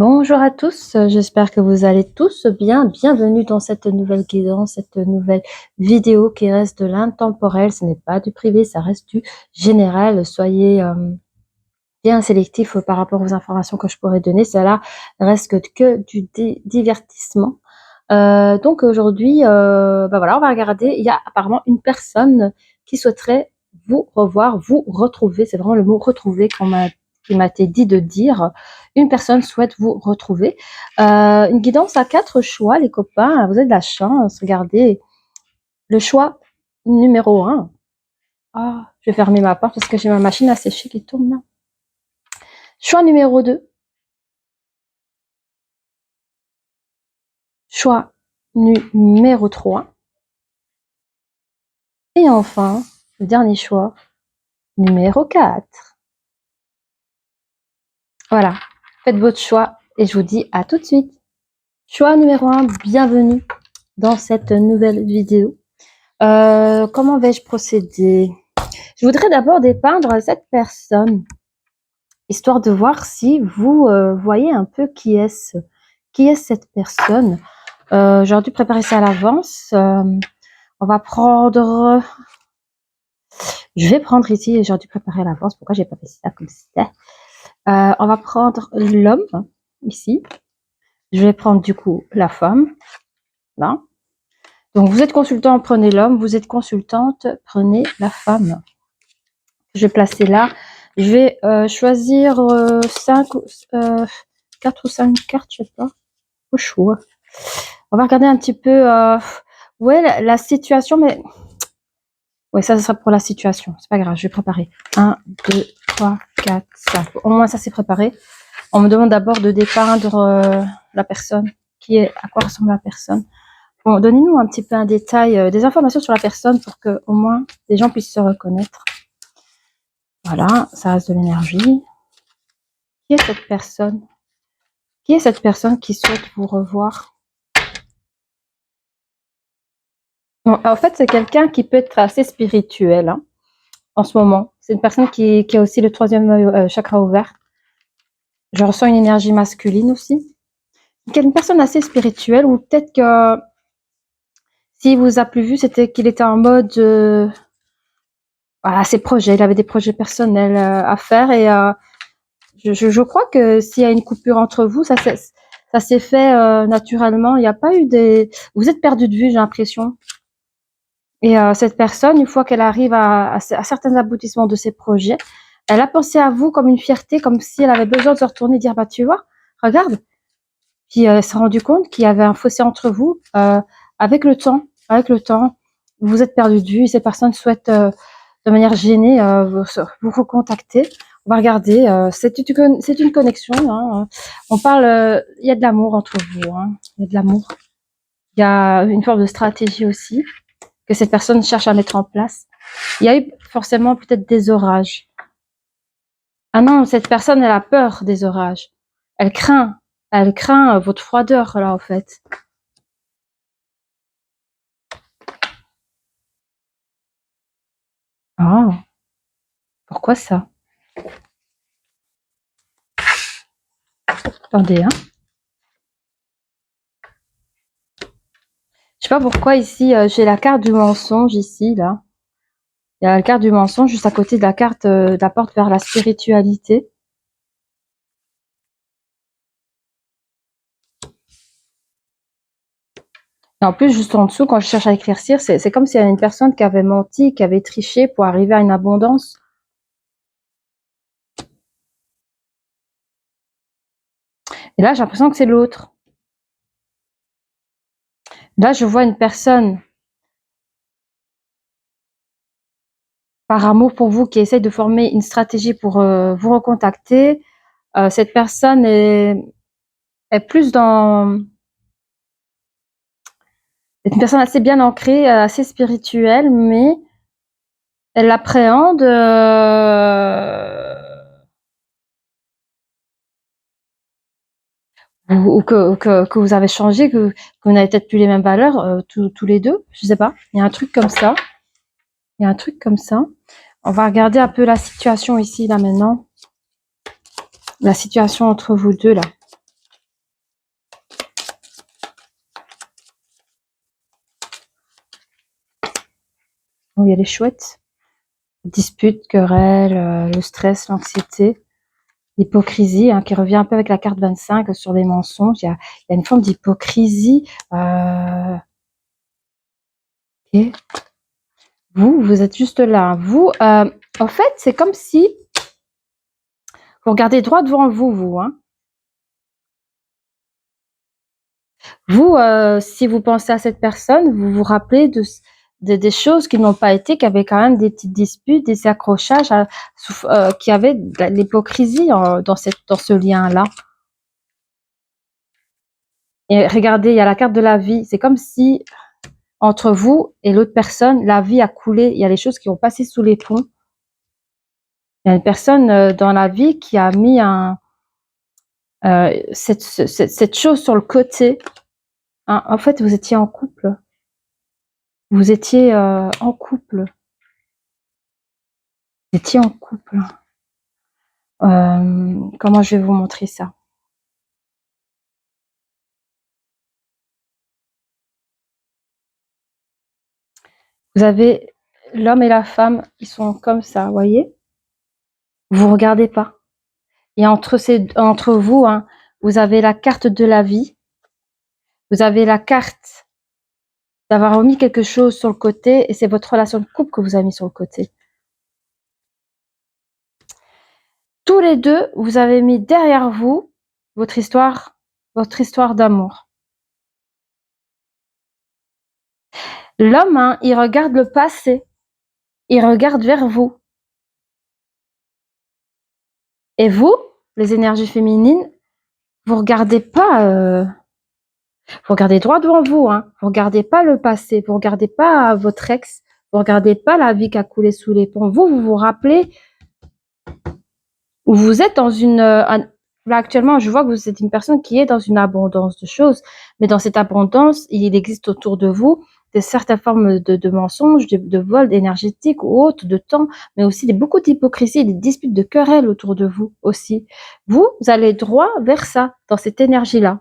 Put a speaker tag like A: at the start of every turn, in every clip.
A: Bonjour à tous, j'espère que vous allez tous bien. Bienvenue dans cette nouvelle guidance, cette nouvelle vidéo qui reste de l'intemporel. Ce n'est pas du privé, ça reste du général. Soyez bien sélectifs par rapport aux informations que je pourrais donner. Cela reste que du divertissement. Donc aujourd'hui, voilà, on va regarder. Il y a apparemment une personne qui souhaiterait vous revoir, vous retrouver. C'est vraiment le mot retrouver qui m'a été dit de dire. Une personne souhaite vous retrouver. Une guidance à 4 choix, les copains. Vous avez de la chance. Regardez. Le choix numéro 1. Ah, je vais fermer ma porte parce que j'ai ma machine à sécher qui tourne là. Choix numéro 2. Choix numéro 3. Et enfin, le dernier choix, numéro 4. Voilà, faites votre choix et je vous dis à tout de suite. Choix numéro 1, bienvenue dans cette nouvelle vidéo. Comment vais-je procéder? Je voudrais d'abord dépeindre cette personne, histoire de voir si vous voyez un peu qui est cette personne. J'aurais dû préparer ça à l'avance. On va prendre... Je vais prendre ici, j'aurais dû préparer à l'avance. Pourquoi j'ai pas fait ça comme ça? On va prendre l'homme, ici. Je vais prendre du coup la femme. Là. Donc vous êtes consultant, prenez l'homme. Vous êtes consultante, prenez la femme. Je vais placer là. Je vais choisir 4 ou 5 cartes, je sais pas. Au choix. On va regarder un petit peu ouais, la situation, mais... Ouais, ça sera pour la situation. C'est pas grave, je vais préparer. 1, 2, 3, 4, 5. Au moins, ça c'est préparé. On me demande d'abord de dépeindre la personne. À quoi ressemble la personne. Bon, donnez-nous un petit peu un détail, des informations sur la personne pour que au moins les gens puissent se reconnaître. Voilà, ça reste de l'énergie. Qui est cette personne? Qui est cette personne qui souhaite vous revoir? Bon, en fait, c'est quelqu'un qui peut être assez spirituel hein, en ce moment. C'est une personne qui a aussi le 3e chakra ouvert. Je ressens une énergie masculine aussi. Une personne assez spirituelle ou peut-être que s'il vous a plus vu, c'était qu'il était en mode voilà, ses projets. Il avait des projets personnels à faire et je crois que s'il y a une coupure entre vous, ça s'est fait naturellement. Il n'y a pas eu des... Vous êtes perdu de vue, j'ai l'impression. Et cette personne, une fois qu'elle arrive à certains aboutissements de ses projets, elle a pensé à vous comme une fierté, comme si elle avait besoin de se retourner et dire, bah tu vois, regarde. Puis elle s'est rendue compte qu'il y avait un fossé entre vous. Avec le temps, vous êtes perdu de vue. Ces personnes souhaitent de manière gênée vous recontacter. On va regarder. C'est une connexion. Hein. On parle. Il y a de l'amour entre vous. Hein. Il y a de l'amour. Il y a une forme de stratégie aussi que cette personne cherche à mettre en place. Il y a eu forcément peut-être des orages. Ah non, cette personne, elle a peur des orages. Elle craint votre froideur là en fait. Ah, pourquoi ça? Attendez, hein. Je sais pas pourquoi ici, j'ai la carte du mensonge ici, là. Il y a la carte du mensonge juste à côté de la carte de la porte vers la spiritualité. Et en plus, juste en dessous, quand je cherche à éclaircir, c'est comme s'il y avait une personne qui avait menti, qui avait triché pour arriver à une abondance. Et là, j'ai l'impression que c'est l'autre. Là, je vois une personne par amour pour vous qui essaie de former une stratégie pour vous recontacter. Cette personne est plus dans... C'est une personne assez bien ancrée, assez spirituelle, mais elle appréhende ou que vous avez changé, que vous n'avez peut-être plus les mêmes valeurs tous les deux, je sais pas. Il y a un truc comme ça. Il y a un truc comme ça. On va regarder un peu la situation ici, là, maintenant. La situation entre vous deux, là. Oui, elle est chouette. Dispute, querelle, le stress, l'anxiété, l'hypocrisie, hein, qui revient un peu avec la carte 25 sur les mensonges. Il y a une forme d'hypocrisie. Ok. Vous êtes juste là. Vous, en fait, c'est comme si vous regardez droit devant vous, hein. Vous, si vous pensez à cette personne, vous vous rappelez des choses qui n'ont pas été, qui avaient quand même des petites disputes, des accrochages, qui avaient de l'hypocrisie dans ce lien-là. Et regardez, il y a la carte de la vie. C'est comme si entre vous et l'autre personne, la vie a coulé. Il y a des choses qui ont passé sous les ponts. Il y a une personne dans la vie qui a mis cette chose sur le côté. Hein. En fait, vous étiez en couple. Vous étiez en couple. Vous étiez en couple. Comment je vais vous montrer ça? Vous avez l'homme et la femme, ils sont comme ça, vous voyez? Vous regardez pas. Et entre vous, hein, vous avez la carte de la vie. Vous avez la carte d'avoir remis quelque chose sur le côté, et c'est votre relation de couple que vous avez mis sur le côté. Tous les deux, vous avez mis derrière vous votre histoire d'amour. L'homme, hein, il regarde le passé, il regarde vers vous. Et vous, les énergies féminines, vous regardez pas, vous regardez droit devant vous, hein. Vous regardez pas le passé, vous regardez pas votre ex, vous regardez pas la vie qui a coulé sous les ponts. Vous vous rappelez où vous êtes dans là, actuellement, je vois que vous êtes une personne qui est dans une abondance de choses, mais dans cette abondance, il existe autour de vous certaines formes de mensonges, de vols énergétiques ou autres, de temps, mais aussi beaucoup d'hypocrisie, des disputes, de querelles autour de vous aussi. Vous allez droit vers ça, dans cette énergie-là.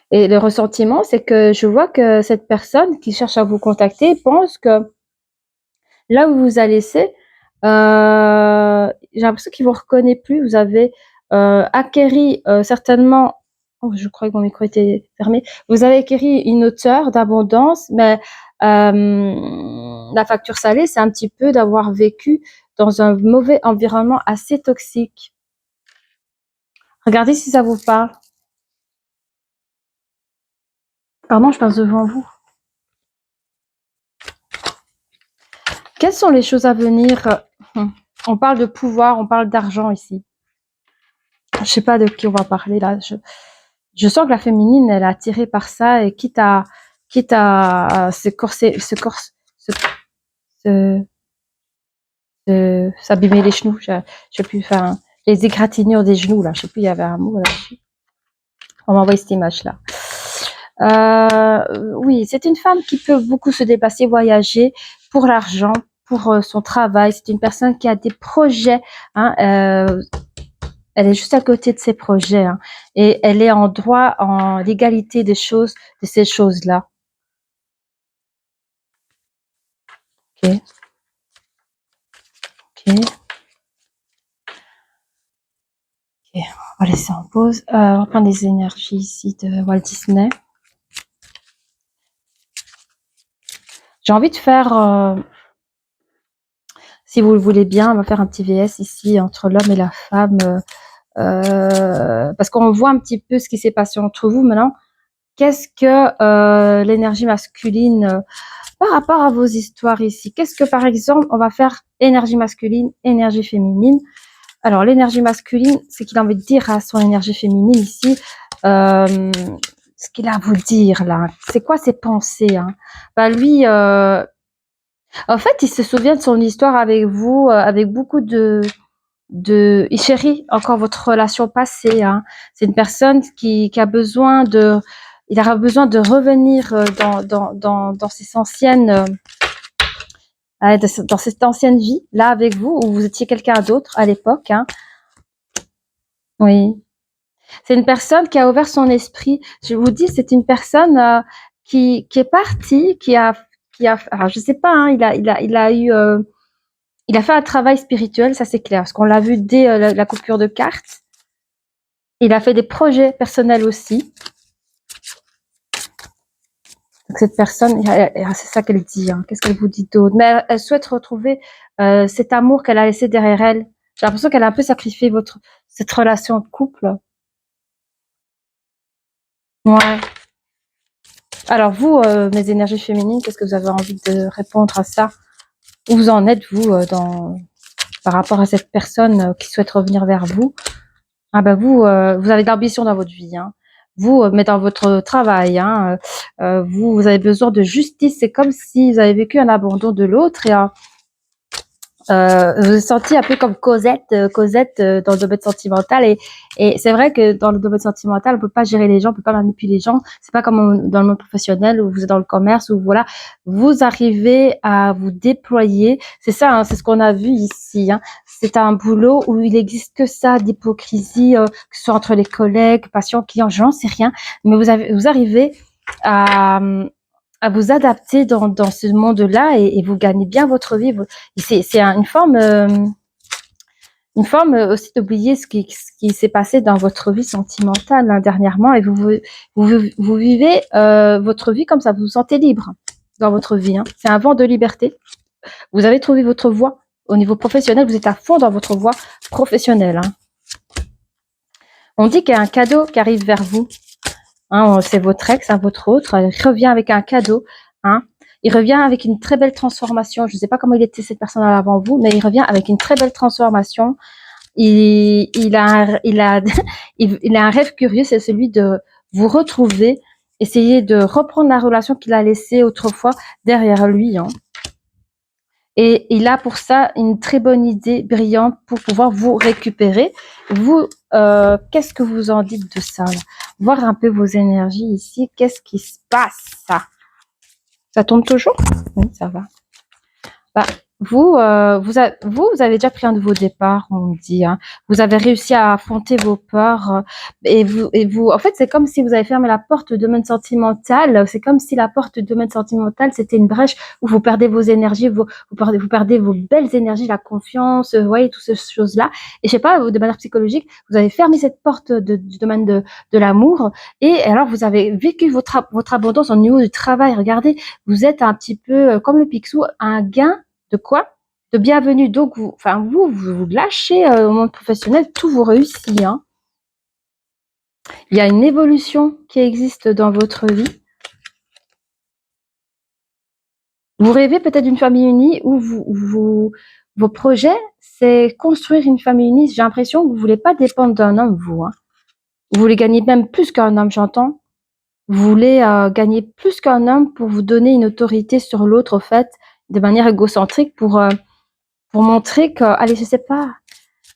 A: Et le ressentiment, c'est que je vois que cette personne qui cherche à vous contacter pense que là où vous a laissé, j'ai l'impression qu'il vous reconnaît plus. Vous avez acquéri certainement, oh, je crois que mon micro était fermé. Vous avez acquéri une hauteur d'abondance, mais la facture salée, c'est un petit peu d'avoir vécu dans un mauvais environnement assez toxique. Regardez si ça vous parle. Pardon, je passe devant vous. Quelles sont les choses à venir? On parle de pouvoir, on parle d'argent ici. Je sais pas de qui on va parler là. Je sens que la féminine, elle est attirée par ça, et quitte à s'abîmer les genoux. Je sais plus, enfin, les égratignures des genoux là. Je sais plus, il y avait un mot là-dessus. On m'envoie cette image là. Oui, c'est une femme qui peut beaucoup se dépasser, voyager pour l'argent, pour son travail. C'est une personne qui a des projets, hein, elle est juste à côté de ses projets, hein, et elle est en droit, en légalité des choses, de ces choses-là. Ok. Ok. Ok. On va laisser en pause. On va prendre les énergies ici de Walt Disney. J'ai envie de faire, si vous le voulez bien, on va faire un petit VS ici entre l'homme et la femme, parce qu'on voit un petit peu ce qui s'est passé entre vous maintenant. Qu'est-ce que l'énergie masculine par rapport à vos histoires ici? Qu'est-ce que, par exemple, on va faire énergie masculine, énergie féminine? Alors, l'énergie masculine, c'est qu'il a envie de dire à son énergie féminine ici, ce qu'il a à vous dire là. C'est quoi ses pensées, hein? Bah lui, en fait, il se souvient de son histoire avec vous, avec beaucoup il chérit encore votre relation passée, hein. C'est une personne qui a besoin il aura besoin de revenir dans ces anciennes, dans cette ancienne vie là avec vous, où vous étiez quelqu'un d'autre à l'époque, hein. Oui, c'est une personne qui a ouvert son esprit. Je vous dis, c'est une personne qui est partie, alors je sais pas, hein, il a fait un travail spirituel, ça c'est clair, parce qu'on l'a vu dès la coupure de cartes. Il a fait des projets personnels aussi. Donc cette personne, c'est ça qu'elle dit. Hein. Qu'est-ce qu'elle vous dit d'autre? Mais elle souhaite retrouver cet amour qu'elle a laissé derrière elle. J'ai l'impression qu'elle a un peu sacrifié cette relation de couple. Ouais. Alors vous, mes énergies féminines, qu'est-ce que vous avez envie de répondre à ça? Où vous en êtes, vous, par rapport à cette personne qui souhaite revenir vers vous? Ah ben vous avez de l'ambition dans votre vie, hein. Vous, mais dans votre travail, hein, vous avez besoin de justice. C'est comme si vous avez vécu un abandon de l'autre et vous vous sentiez un peu comme Cosette, dans le domaine sentimental et c'est vrai que dans le domaine sentimental, on peut pas gérer les gens, on peut pas manipuler les gens. C'est pas comme dans le monde professionnel où vous êtes dans le commerce où voilà, vous arrivez à vous déployer. C'est ça, hein, c'est ce qu'on a vu ici. Hein. C'est un boulot où il existe que ça, d'hypocrisie, que ce soit entre les collègues, patients, clients, j'en sais rien, mais vous arrivez à vous adapter dans ce monde-là et vous gagnez bien votre vie. C'est une forme aussi d'oublier ce qui s'est passé dans votre vie sentimentale hein, dernièrement et vous vivez votre vie comme ça, vous vous sentez libre dans votre vie. Hein. C'est un vent de liberté. Vous avez trouvé votre voie au niveau professionnel, vous êtes à fond dans votre voie professionnelle. Hein. On dit qu'il y a un cadeau qui arrive vers vous. Hein, c'est votre ex, hein, votre autre, il revient avec un cadeau. Hein. Il revient avec une très belle transformation. Je ne sais pas comment il était cette personne avant vous, mais il revient avec une très belle transformation. Il a un rêve curieux, c'est celui de vous retrouver, essayer de reprendre la relation qu'il a laissée autrefois derrière lui. Hein. Et il a pour ça une très bonne idée brillante pour pouvoir vous récupérer. Vous, qu'est-ce que vous en dites de ça là? Voir un peu vos énergies ici. Qu'est-ce qui se passe ça tombe toujours? Oui, ça va. Bah, vous avez déjà pris un de vos départs, on me dit. Hein. Vous avez réussi à affronter vos peurs et vous. En fait, c'est comme si vous avez fermé la porte du domaine sentimental. C'est comme si la porte du domaine sentimental c'était une brèche où vous perdez vos énergies, vous perdez vos belles énergies, la confiance, vous voyez toutes ces choses-là. Et je sais pas, de manière psychologique, vous avez fermé cette porte du domaine de l'amour et alors vous avez vécu votre abondance au niveau du travail. Regardez, vous êtes un petit peu comme le Picsou, un gain de quoi? De bienvenue. Donc, vous lâchez au monde professionnel, tout vous réussit. Hein. Il y a une évolution qui existe dans votre vie. Vous rêvez peut-être d'une famille unie où vos projets, c'est construire une famille unie. J'ai l'impression que vous ne voulez pas dépendre d'un homme, vous. Hein. Vous voulez gagner même plus qu'un homme, j'entends. Vous voulez gagner plus qu'un homme pour vous donner une autorité sur l'autre, au fait, de manière égocentrique pour montrer que, allez, je sais pas,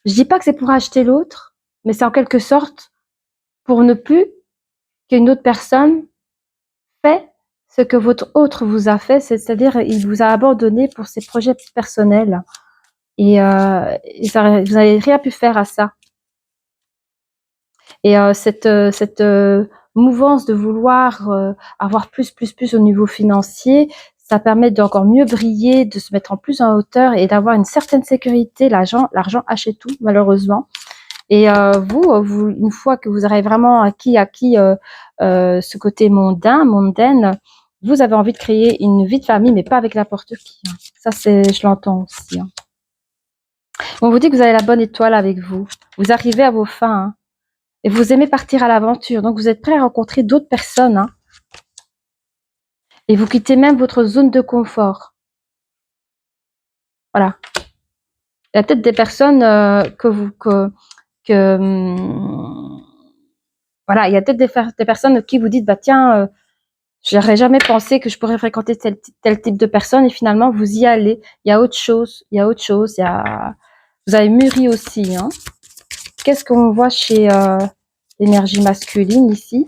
A: je dis pas que c'est pour acheter l'autre, mais c'est en quelque sorte pour ne plus qu'une autre personne fait ce que votre autre vous a fait, c'est-à-dire il vous a abandonné pour ses projets personnels et vous n'avez rien pu faire à ça. Et cette mouvance de vouloir avoir plus au niveau financier, ça permet d'encore mieux briller, de se mettre en plus en hauteur et d'avoir une certaine sécurité. L'argent achète tout, malheureusement. Et vous, une fois que vous aurez vraiment acquis ce côté mondaine, vous avez envie de créer une vie de famille, mais pas avec n'importe qui. Hein. Ça, je l'entends aussi. Hein. On vous dit que vous avez la bonne étoile avec vous. Vous arrivez à vos fins. Hein. Et vous aimez partir à l'aventure. Donc, vous êtes prêt à rencontrer d'autres personnes. Hein. Et vous quittez même votre zone de confort. Voilà. Il y a peut-être des personnes voilà, il y a peut-être des personnes qui vous dites, bah tiens, j'aurais jamais pensé que je pourrais fréquenter tel type de personne et finalement vous y allez. Il y a autre chose, vous avez mûri aussi. Hein. Qu'est-ce qu'on voit chez l'énergie masculine ici?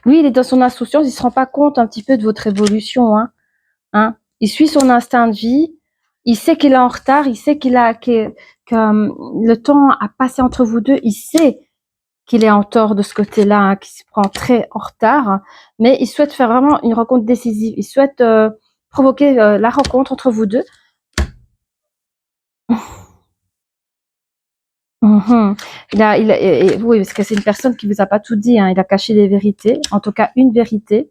A: Lui, il est dans son insouciance, il se rend pas compte un petit peu de votre évolution. Hein. Il suit son instinct de vie, il sait qu'il est en retard, il sait que le temps a passé entre vous deux, il sait qu'il est en tort de ce côté-là, hein, qu'il se prend très en retard, hein, mais il souhaite faire vraiment une rencontre décisive. Il souhaite provoquer la rencontre entre vous deux. Mhm. Oui, parce que c'est une personne qui vous a pas tout dit, hein. Il a caché des vérités, en tout cas une vérité.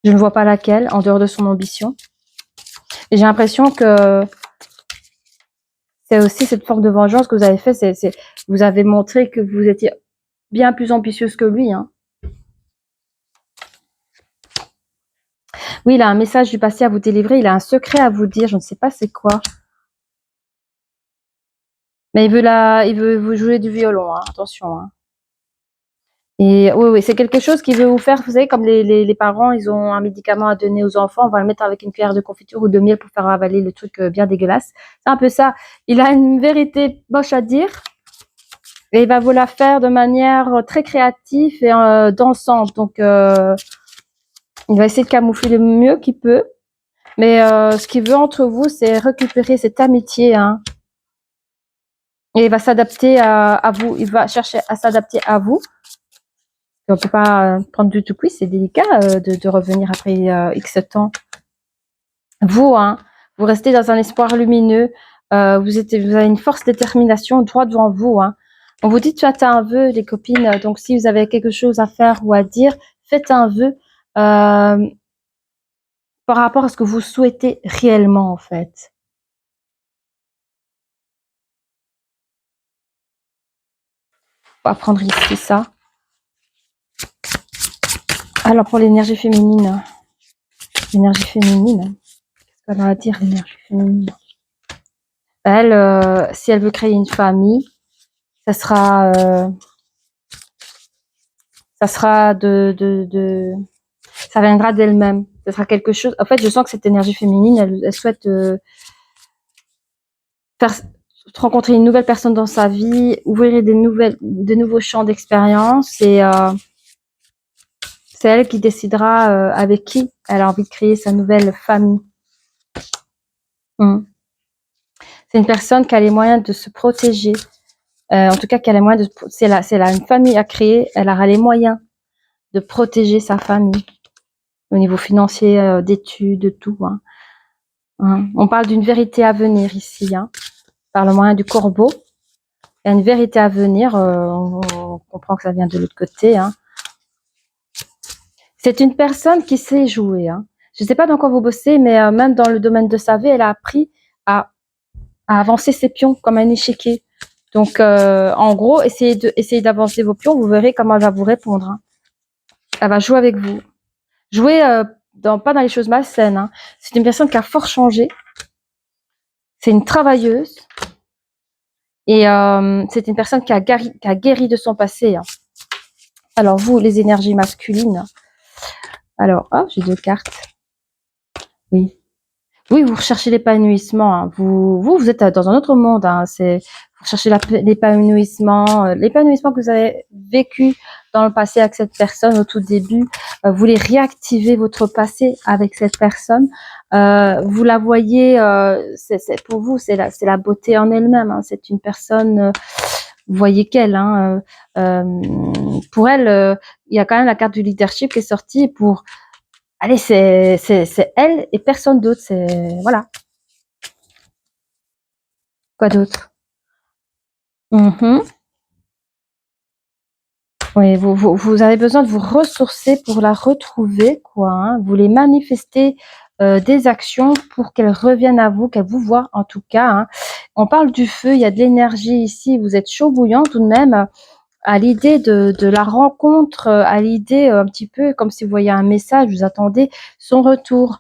A: Je ne vois pas laquelle, en dehors de son ambition. Et j'ai l'impression que c'est aussi cette forme de vengeance que vous avez fait. Vous avez montré que vous étiez bien plus ambitieuse que lui, hein. Oui, il a un message du passé à vous délivrer. Il a un secret à vous dire. Je ne sais pas c'est quoi. Mais il veut vous jouer du violon, hein. Attention, hein. Et oui, c'est quelque chose qui veut vous faire, vous savez, comme les parents, ils ont un médicament à donner aux enfants, on va le mettre avec une cuillère de confiture ou de miel pour faire avaler le truc bien dégueulasse. C'est un peu ça. Il a une vérité moche à dire et il va vous la faire de manière très créative et dansante. Donc, il va essayer de camoufler le mieux qu'il peut. Mais ce qu'il veut entre vous, c'est récupérer cette amitié, hein. Et il va s'adapter à vous. Il va chercher à s'adapter à vous. On peut pas prendre du tout quiz, c'est délicat de revenir après X temps. Vous, hein, vous restez dans un espoir lumineux. Vous avez une force détermination droit devant vous, hein. On vous dit de faire un vœu, les copines. Donc, si vous avez quelque chose à faire ou à dire, faites un vœu par rapport à ce que vous souhaitez réellement, en fait. On va prendre ici ça. Alors, pour l'énergie féminine. L'énergie féminine. Qu'est-ce qu'elle a à dire, l'énergie féminine? Elle, si elle veut créer une famille, ça sera ça viendra d'elle-même. Ça sera quelque chose. En fait, je sens que cette énergie féminine, elle souhaite rencontrer une nouvelle personne dans sa vie, ouvrir de nouveaux champs d'expérience et c'est elle qui décidera avec qui elle a envie de créer sa nouvelle famille. C'est une personne qui a les moyens de se protéger. En tout cas, qui a les moyens de. C'est là une famille à créer. Elle aura les moyens de protéger sa famille au niveau financier, d'études, de tout. Hein. On parle d'une vérité à venir ici, hein, par le moyen du corbeau. Il y a une vérité à venir. On comprend que ça vient de l'autre côté. Hein. C'est une personne qui sait jouer. Hein. Je ne sais pas dans quoi vous bossez, mais même dans le domaine de sa vie, elle a appris à avancer ses pions comme un échiquier. Donc, en gros, essayez d'avancer vos pions. Vous verrez comment elle va vous répondre. Hein. Elle va jouer avec vous. Jouer pas dans les choses malsaines. Hein. C'est une personne qui a fort changé. C'est une travailleuse. Et c'est une personne qui a guéri de son passé. Hein. Alors, vous, les énergies masculines. Alors, j'ai 2 cartes. Oui. Oui, vous recherchez l'épanouissement. Hein. Vous êtes dans un autre monde. Hein. Vous recherchez l'épanouissement. L'épanouissement que vous avez vécu dans le passé avec cette personne au tout début. Vous voulez réactiver votre passé avec cette personne. Vous la voyez, pour vous, c'est la beauté en elle-même. Hein. C'est une personne, vous voyez qu'elle. Hein, pour elle, il y a quand même la carte du leadership qui est sortie pour. Allez, c'est elle et personne d'autre. Voilà. Quoi d'autre? Oui, vous avez besoin de vous ressourcer pour la retrouver, quoi. Hein. Vous voulez manifester des actions pour qu'elle revienne à vous, qu'elle vous voit en tout cas. Hein. On parle du feu, il y a de l'énergie ici. Vous êtes chaud bouillant tout de même à l'idée de la rencontre, à l'idée un petit peu comme si vous voyez un message, vous attendez son retour.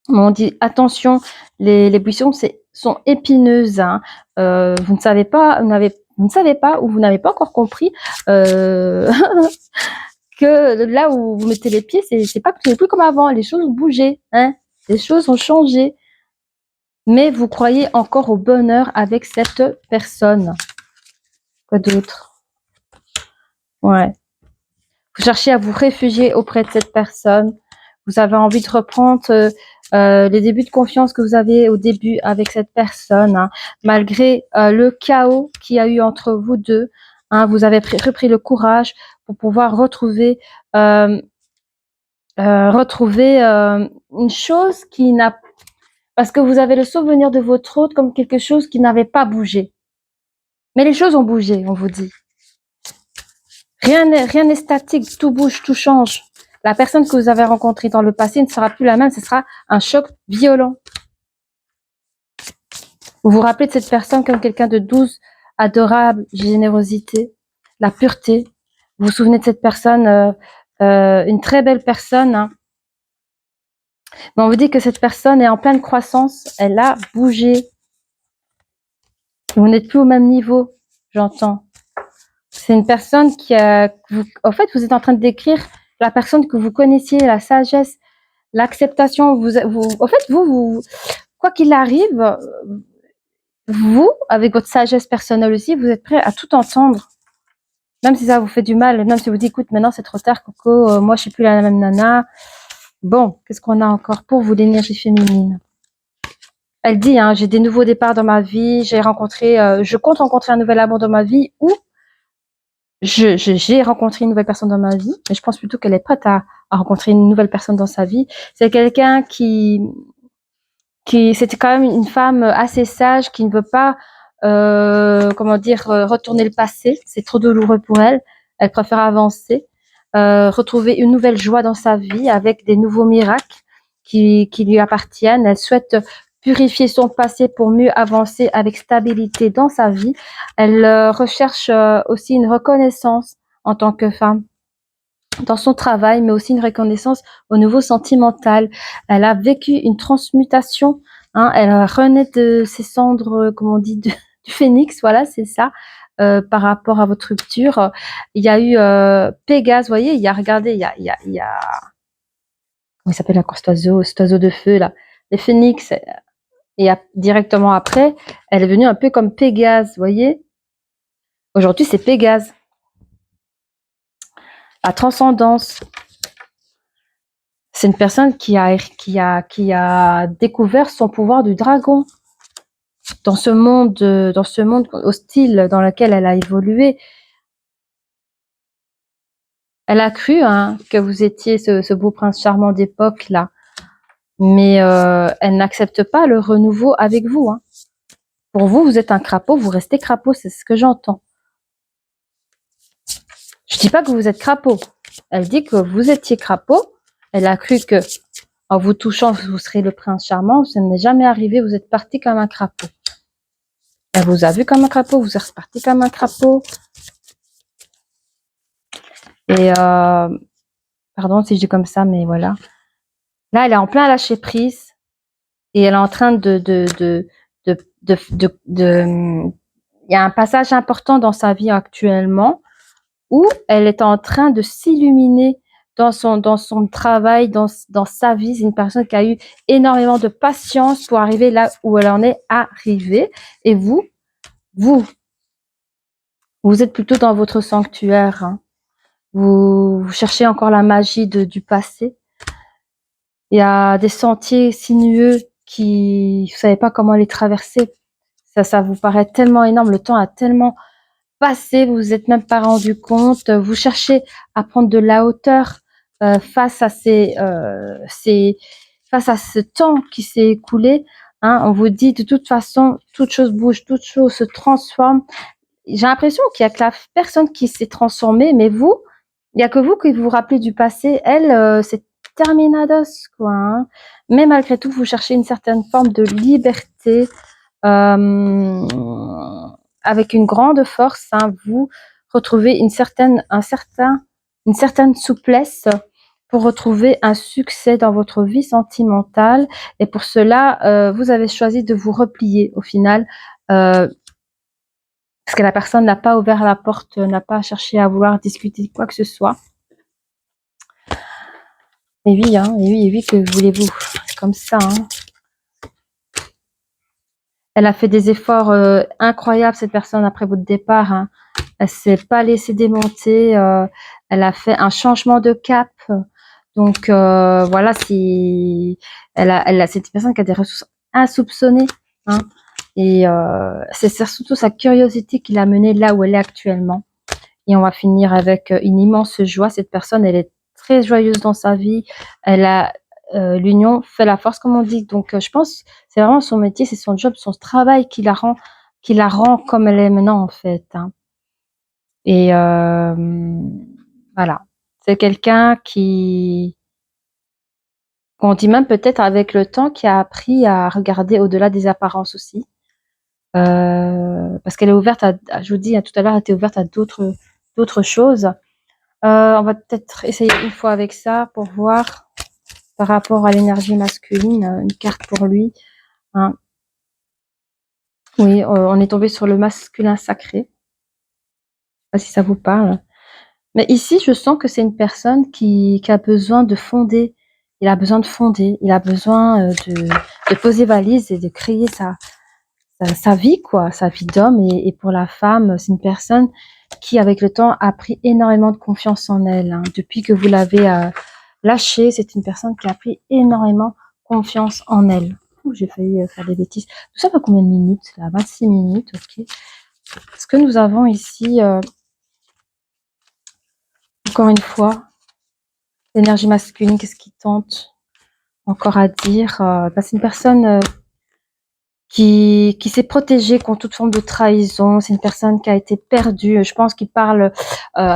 A: On dit attention, les buissons sont épineuses. Hein. Vous ne savez pas, vous ne savez pas ou vous n'avez pas encore compris que là où vous mettez les pieds, c'est plus comme avant. Les choses ont bougé, hein. Les choses ont changé. Mais vous croyez encore au bonheur avec cette personne. Quoi d'autre? Ouais. Vous cherchez à vous réfugier auprès de cette personne. Vous avez envie de reprendre les débuts de confiance que vous avez au début avec cette personne, hein, malgré le chaos qu'il y a eu entre vous deux, hein, vous avez repris le courage pour pouvoir retrouver une chose qui n'a, parce que vous avez le souvenir de votre autre comme quelque chose qui n'avait pas bougé. Mais les choses ont bougé, on vous dit. Rien n'est statique, tout bouge, tout change. La personne que vous avez rencontrée dans le passé ne sera plus la même, ce sera un choc violent. Vous vous rappelez de cette personne comme quelqu'un de douce, adorable, générosité, la pureté. Vous vous souvenez de cette personne, une très belle personne, hein. Mais on vous dit que cette personne est en pleine croissance, elle a bougé. Vous n'êtes plus au même niveau, j'entends. C'est une personne qui a... en fait, vous êtes en train de décrire la personne que vous connaissiez, la sagesse, l'acceptation. En fait, quoi qu'il arrive, vous, avec votre sagesse personnelle aussi, vous êtes prêt à tout entendre. Même si ça vous fait du mal, même si vous dites, écoute, maintenant c'est trop tard, Coco, moi je suis plus la même nana. Bon, qu'est-ce qu'on a encore pour vous, l'énergie féminine? Elle dit, hein, j'ai des nouveaux départs dans ma vie, je compte rencontrer un nouvel amour dans ma vie, ou j'ai rencontré une nouvelle personne dans ma vie, mais je pense plutôt qu'elle est prête à rencontrer une nouvelle personne dans sa vie. C'est quelqu'un qui c'était quand même une femme assez sage, qui ne veut pas, retourner le passé. C'est trop douloureux pour elle. Elle préfère avancer, retrouver une nouvelle joie dans sa vie avec des nouveaux miracles qui lui appartiennent. Elle souhaite purifier son passé pour mieux avancer avec stabilité dans sa vie. Elle recherche aussi une reconnaissance en tant que femme dans son travail, mais aussi une reconnaissance au niveau sentimental. Elle a vécu une transmutation, hein, elle renaît de ses cendres, comme on dit, du phénix, voilà, c'est ça, par rapport à votre rupture. Il y a eu Pégase, vous voyez, regardez, il y a, comment il s'appelle encore cet oiseau de feu, là, les phénix, et directement après, elle est venue un peu comme Pégase, vous voyez. Aujourd'hui, c'est Pégase. La transcendance. C'est une personne qui a découvert son pouvoir du dragon dans ce monde hostile dans lequel elle a évolué. Elle a cru, hein, que vous étiez ce beau prince charmant d'époque là, mais elle n'accepte pas le renouveau avec vous, hein. Pour vous, vous êtes un crapaud, vous restez crapaud, c'est ce que j'entends. Je dis pas que vous êtes crapaud. Elle dit que vous étiez crapaud. Elle a cru que en vous touchant, vous serez le prince charmant. Ça n'est jamais arrivé. Vous êtes parti comme un crapaud. Elle vous a vu comme un crapaud. Vous êtes reparti comme un crapaud. Et pardon si je dis comme ça, mais voilà. Là, elle est en plein lâcher prise et elle est en train il y a un passage important dans sa vie actuellement où elle est en train de s'illuminer dans son travail, dans sa vie. C'est une personne qui a eu énormément de patience pour arriver là où elle en est arrivée. Et vous êtes plutôt dans votre sanctuaire, hein. Vous cherchez encore la magie du passé. Il y a des sentiers sinueux qui, vous savez pas comment les traverser. Ça vous paraît tellement énorme. Le temps a tellement passé, vous vous êtes même pas rendu compte. Vous cherchez à prendre de la hauteur face à face à ce temps qui s'est écoulé. Hein, on vous dit de toute façon, toute chose bouge, toute chose se transforme. J'ai l'impression qu'il y a que la personne qui s'est transformée, mais vous, il y a que vous qui vous rappelez du passé. Elle, c'est terminados, quoi, hein. Mais malgré tout, vous cherchez une certaine forme de liberté, avec une grande force, hein. Vous retrouvez une certaine souplesse pour retrouver un succès dans votre vie sentimentale. Et pour cela, vous avez choisi de vous replier au final, parce que la personne n'a pas ouvert la porte, n'a pas cherché à vouloir discuter quoi que ce soit. Et oui, hein, et oui, que voulez-vous? C'est comme ça, hein. Elle a fait des efforts incroyables, cette personne, après votre départ, hein. Elle s'est pas laissée démonter. Elle a fait un changement de cap. Donc voilà, si c'est une personne qui a des ressources insoupçonnées, hein. Et c'est surtout sa curiosité qui l'a menée là où elle est actuellement. Et on va finir avec une immense joie. Cette personne, elle est très joyeuse dans sa vie. Elle a l'union fait la force, comme on dit. Donc, je pense c'est vraiment son métier, c'est son job, son travail qui la rend comme elle est maintenant, en fait, hein. Et voilà. C'est quelqu'un qu'on dit même peut-être avec le temps, qui a appris à regarder au-delà des apparences aussi. Parce qu'elle est ouverte je vous dis, hein, tout à l'heure, elle était ouverte à d'autres choses. On va peut-être essayer une fois avec ça pour voir par rapport à l'énergie masculine, une carte pour lui, hein. Oui, on est tombé sur le masculin sacré. Je sais pas si ça vous parle. Mais ici, je sens que c'est une personne qui a besoin de fonder. Il a besoin de fonder. Il a besoin de poser valise et de créer sa vie, quoi, sa vie d'homme. Et pour la femme, c'est une personne qui, avec le temps, a pris énormément de confiance en elle, hein. Depuis que vous l'avez lâchée, c'est une personne qui a pris énormément confiance en elle. Ouh, j'ai failli faire des bêtises. Tout ça fait combien de minutes là? 26 minutes, ok. Ce que nous avons ici, encore une fois, l'énergie masculine, qu'est-ce qui tente encore à dire? C'est une personne qui s'est protégée contre toute forme de trahison. C'est une personne qui a été perdue. Je pense qu'il parle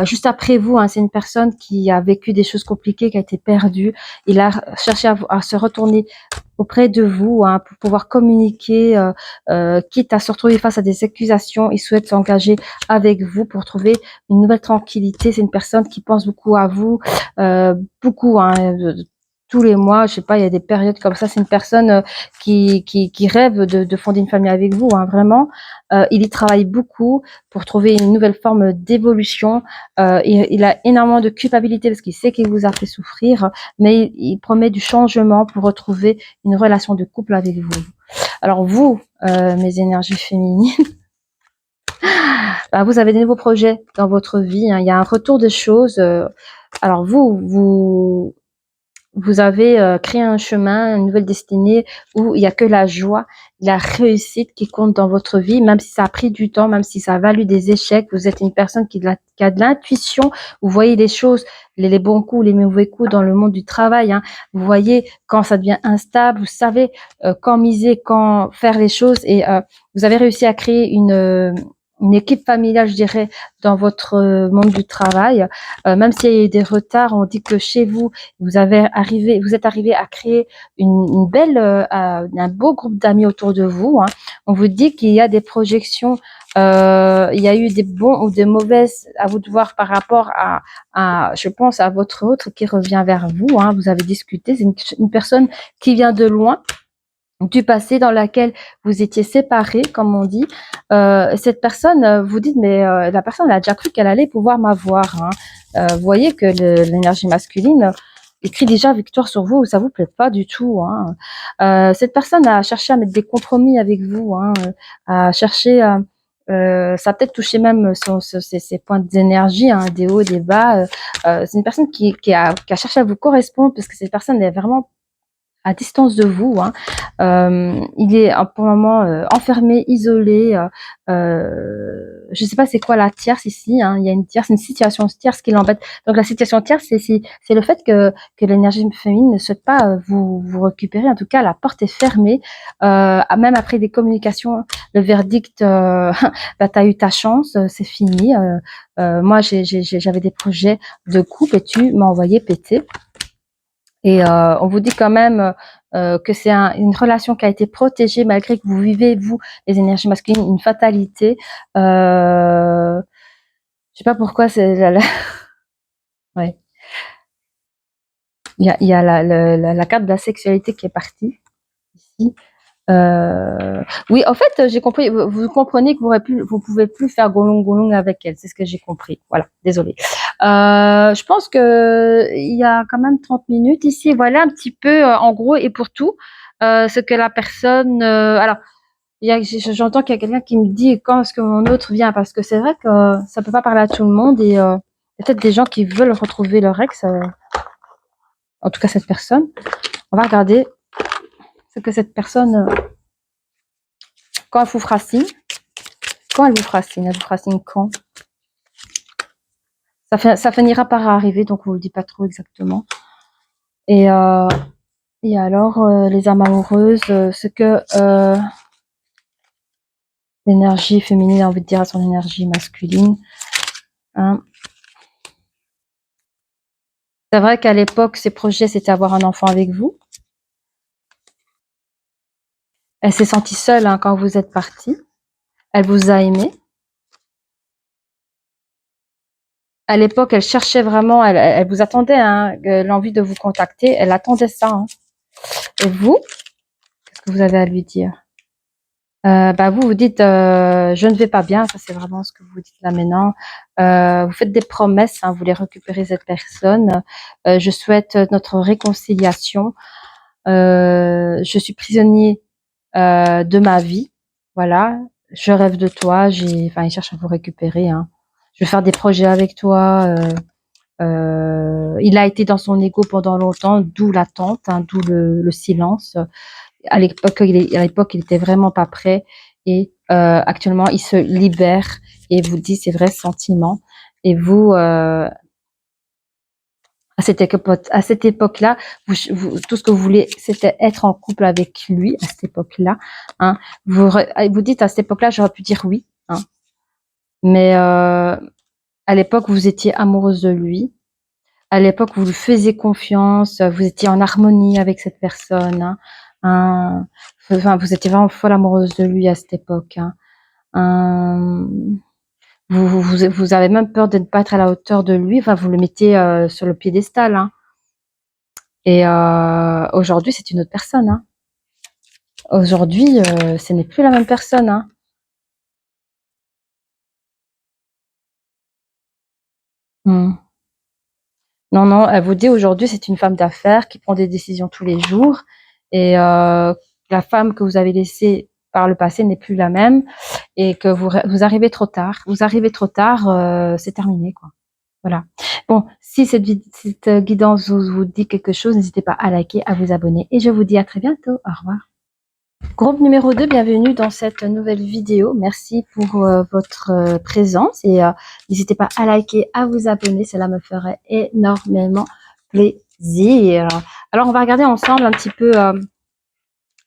A: juste après vous, hein. C'est une personne qui a vécu des choses compliquées, qui a été perdue. Il a cherché à se retourner auprès de vous, hein, pour pouvoir communiquer, quitte à se retrouver face à des accusations. Il souhaite s'engager avec vous pour trouver une nouvelle tranquillité. C'est une personne qui pense beaucoup à vous, beaucoup, hein, tous les mois, je sais pas, il y a des périodes comme ça. C'est une personne qui rêve de fonder une famille avec vous, hein, vraiment. Il y travaille beaucoup pour trouver une nouvelle forme d'évolution. Il a énormément de culpabilité parce qu'il sait qu'il vous a fait souffrir, mais il promet du changement pour retrouver une relation de couple avec vous. Alors vous, mes énergies féminines, vous avez des nouveaux projets dans votre vie, hein. Il y a un retour de choses. Alors vous avez créé un chemin, une nouvelle destinée où il y a que la joie, la réussite qui compte dans votre vie, même si ça a pris du temps, même si ça a valu des échecs. Vous êtes une personne qui a de l'intuition. Vous voyez les choses, les bons coups, les mauvais coups dans le monde du travail, hein. Vous voyez quand ça devient instable. Vous savez quand miser, quand faire les choses. Et vous avez réussi à créer une équipe familiale, je dirais, dans votre monde du travail. Même s'il y a eu des retards, on dit que chez vous, vous êtes arrivé à créer une belle, un beau groupe d'amis autour de vous, hein. On vous dit qu'il y a des projections, il y a eu des bons ou des mauvaises, à vous de voir par rapport je pense, à votre autre qui revient vers vous, hein. Vous avez discuté, c'est une personne qui vient de loin, du passé, dans laquelle vous étiez séparés, comme on dit. Cette personne, vous dites, mais la personne elle a déjà cru qu'elle allait pouvoir m'avoir, hein. Vous voyez que l'énergie masculine écrit déjà victoire sur vous, ça vous plaît pas du tout, hein. Cette personne a cherché à mettre des compromis avec vous, hein, à chercher ça a peut-être touché même ses points d'énergie, hein, des hauts, des bas. C'est une personne qui a cherché à vous correspondre, parce que cette personne est vraiment à distance de vous, hein. Il est pour le moment enfermé, isolé. Je ne sais pas c'est quoi la tierce ici, hein. Il y a une tierce, une situation tierce qui l'embête. Donc la situation tierce, c'est le fait que l'énergie féminine ne souhaite pas vous récupérer. En tout cas, la porte est fermée. Même après des communications, le verdict, t'as eu ta chance, c'est fini. Moi, j'avais des projets de couple et tu m'as envoyé péter. Et on vous dit quand même que c'est une relation qui a été protégée, malgré que vous vivez, vous, les énergies masculines, une fatalité. Je sais pas pourquoi c'est ouais. Il y a la carte de la sexualité qui est partie ici. Oui, en fait, j'ai compris. Vous comprenez que vous pouvez plus faire golong golong avec elle. C'est ce que j'ai compris. Voilà, désolée. Je pense que il y a quand même 30 minutes ici. Voilà un petit peu, en gros et pour tout, ce que la personne. Alors, j'entends qu'il y a quelqu'un qui me dit quand est-ce que mon autre vient, parce que c'est vrai que ça peut pas parler à tout le monde, et il y a peut-être des gens qui veulent retrouver leur ex. En tout cas, cette personne. On va regarder ce que cette personne, quand elle vous fera signe, elle vous fera signe quand? Ça finira par arriver, donc on ne le dit pas trop exactement. Et alors, les âmes amoureuses, ce que l'énergie féminine a envie de dire à son énergie masculine. Hein. C'est vrai qu'à l'époque, ses projets, c'était avoir un enfant avec vous. Elle s'est sentie seule hein, quand vous êtes parti. Elle vous a aimé. À l'époque, elle cherchait vraiment, elle vous attendait, hein, l'envie de vous contacter. Elle attendait ça. Hein. Et vous, qu'est-ce que vous avez à lui dire? Vous dites je ne vais pas bien, ça c'est vraiment ce que vous dites là maintenant. Vous faites des promesses, hein, vous voulez récupérer cette personne. Je souhaite notre réconciliation. Je suis prisonnier de ma vie. Voilà, je rêve de toi. Il cherche à vous récupérer. Hein. Je veux faire des projets avec toi. Il a été dans son ego pendant longtemps, d'où l'attente, hein, d'où le silence. À l'époque, il était vraiment pas prêt et actuellement, il se libère et vous dit ses vrais sentiments. Et vous, à cette époque-là, tout ce que vous voulez, c'était être en couple avec lui à cette époque-là. Hein. Vous dites à cette époque-là, j'aurais pu dire oui, hein. Mais à l'époque, vous étiez amoureuse de lui. À l'époque, vous lui faisiez confiance, vous étiez en harmonie avec cette personne. Hein. Vous étiez vraiment folle amoureuse de lui à cette époque. Hein. Vous avez même peur de ne pas être à la hauteur de lui. Enfin, vous le mettez sur le piédestal. Hein. Et aujourd'hui, c'est une autre personne. Hein. Aujourd'hui, ce n'est plus la même personne. Hein. Hmm. Non, non, elle vous dit aujourd'hui, c'est une femme d'affaires qui prend des décisions tous les jours. Et la femme que vous avez laissée par le passé n'est plus la même. Et que vous arrivez trop tard. Vous arrivez trop tard, c'est terminé, quoi. Voilà. Bon, si cette guidance vous dit quelque chose, n'hésitez pas à liker, à vous abonner. Et je vous dis à très bientôt. Au revoir. Groupe numéro 2, bienvenue dans cette nouvelle vidéo. Merci pour votre présence et n'hésitez pas à liker, à vous abonner, cela me ferait énormément plaisir. Alors, on va regarder ensemble un petit peu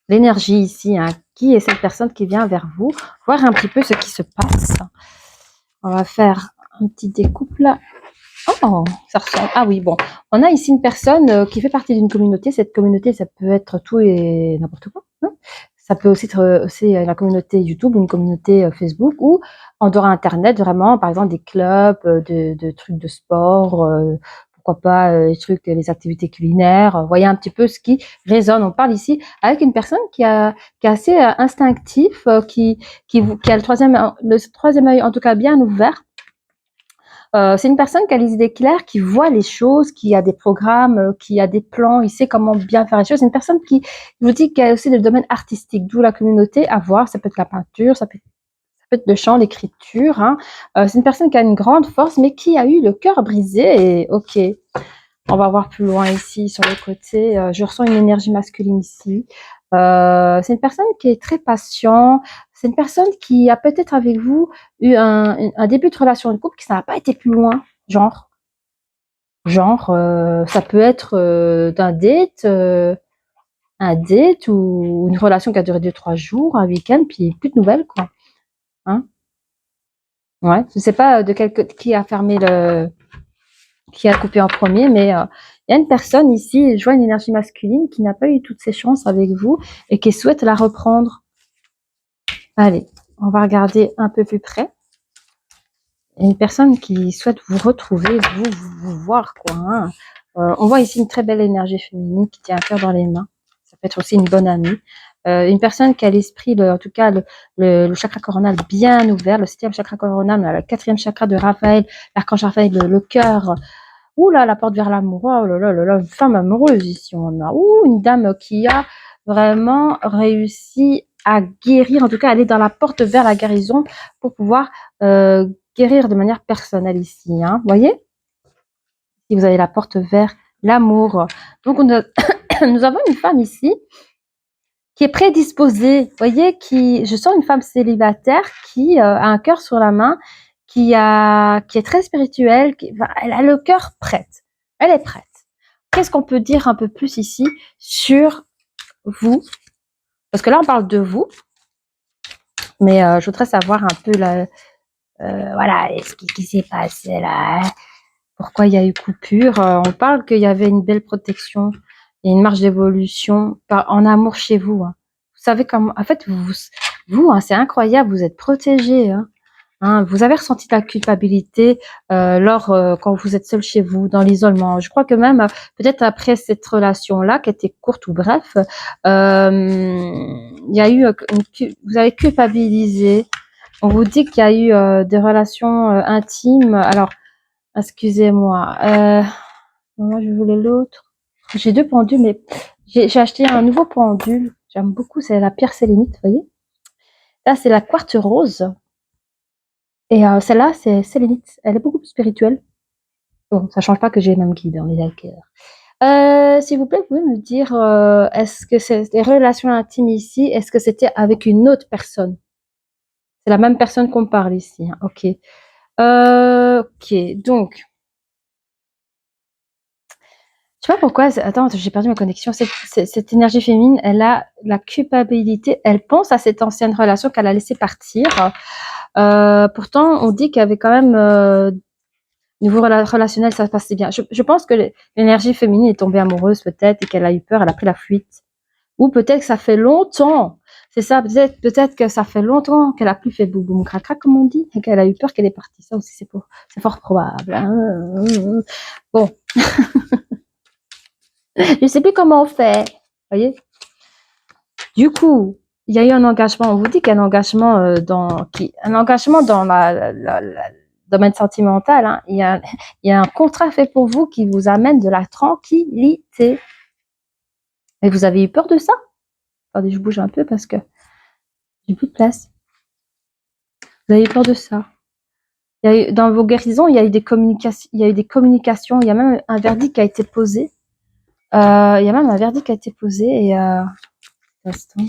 A: l'énergie ici. Hein. Qui est cette personne qui vient vers vous? Voir un petit peu ce qui se passe. On va faire un petit découpe là. Oh, ça ressemble. Ah oui, bon. On a ici une personne qui fait partie d'une communauté. Cette communauté, ça peut être tout et n'importe quoi. Hein. Ça peut aussi être la communauté YouTube, une communauté Facebook ou en dehors Internet, vraiment, par exemple, des clubs, de trucs de sport, pourquoi pas les trucs, les activités culinaires. Voyez un petit peu ce qui résonne. On parle ici avec une personne qui est assez instinctif, qui a le troisième œil, en tout cas, bien ouvert. C'est une personne qui a les idées claires, qui voit les choses, qui a des programmes, qui a des plans, il sait comment bien faire les choses. C'est une personne qui, je vous dis, qui a aussi le domaine artistique, d'où la communauté à voir. Ça peut être la peinture, ça peut être le chant, l'écriture. Hein. C'est une personne qui a une grande force, mais qui a eu le cœur brisé. Et ok, on va voir plus loin ici, sur le côté. Je ressens une énergie masculine ici. C'est une personne qui est très patient. C'est une personne qui a peut-être avec vous eu un début de relation de couple qui n'a pas été plus loin. Ça peut être un date ou une relation qui a duré 2-3 jours, un week-end, puis plus de nouvelles, quoi. Hein? Ouais. Je ne sais pas qui a qui a coupé en premier, mais il y a une personne ici, je vois une énergie masculine qui n'a pas eu toutes ses chances avec vous et qui souhaite la reprendre. Allez, on va regarder un peu plus près. Il y a une personne qui souhaite vous retrouver, vous voir, quoi. Hein. On voit ici une très belle énergie féminine qui tient un cœur dans les mains. Ça peut être aussi une bonne amie. Une personne qui a l'esprit, en tout cas le chakra coronal bien ouvert, le 7e chakra coronal, le 4e chakra de Raphaël, l'archange Raphaël, le cœur. Ouh là, la porte vers l'amour. Oh là là là là, une femme amoureuse ici, on a. Ouh, une dame qui a vraiment réussi à guérir, en tout cas aller dans la porte vers la guérison pour pouvoir guérir de manière personnelle ici. Hein. Vous voyez? Si vous avez la porte vers l'amour. Donc nous avons une femme ici qui est prédisposée, vous voyez, je sens une femme célibataire qui a un cœur sur la main, qui est très spirituelle, elle a le cœur prête. Elle est prête. Qu'est-ce qu'on peut dire un peu plus ici sur vous? Parce que là, on parle de vous, mais je voudrais savoir un peu voilà, ce qui s'est passé là. Pourquoi il y a eu coupure? On parle qu'il y avait une belle protection, il y a une marge d'évolution en amour chez vous. Hein. Vous savez comment, en fait, vous hein, c'est incroyable, vous êtes protégés. Hein, vous avez ressenti de la culpabilité quand vous êtes seul chez vous, dans l'isolement. Je crois que même peut-être après cette relation-là, qui était courte ou bref, il y a eu vous avez culpabilisé. On vous dit qu'il y a eu des relations intimes. Alors, excusez-moi. Moi, je voulais l'autre. J'ai deux pendules, mais j'ai acheté un nouveau pendule. J'aime beaucoup. C'est la pierre sélénite, vous voyez. Là, c'est la quartz rose. Et celle-là, c'est sélénite. Elle est beaucoup plus spirituelle. Bon, ça change pas que j'ai le même guide dans les alcaires. S'il vous plaît, vous pouvez me dire, est-ce que c'est des relations intimes ici, est-ce que c'était avec une autre personne? C'est la même personne qu'on parle ici. Hein. Ok. Ok, donc, je sais pas pourquoi, attends, j'ai perdu ma connexion. Cette énergie féminine, elle a la culpabilité, elle pense à cette ancienne relation qu'elle a laissé partir. Pourtant, on dit qu'il y avait quand même, niveau relationnel, ça se passait bien. Je pense que l'énergie féminine est tombée amoureuse peut-être et qu'elle a eu peur, elle a pris la fuite. Ou peut-être que ça fait longtemps, c'est ça, peut-être que ça fait longtemps qu'elle a plus fait boum boum crac crac comme on dit, et qu'elle a eu peur qu'elle est partie. Ça aussi, c'est fort probable. Hein. Bon. Je sais plus comment on fait. Vous voyez? Du coup, il y a eu un engagement. On vous dit qu'il y a un engagement dans le domaine sentimental. Hein. Il y a un contrat fait pour vous qui vous amène de la tranquillité. Et vous avez eu peur de ça? Attendez, je bouge un peu parce que j'ai plus de place. Vous avez eu peur de ça? Dans vos guérisons, il y a eu des communications. Il y a même un verdict qui a été posé. Et instant.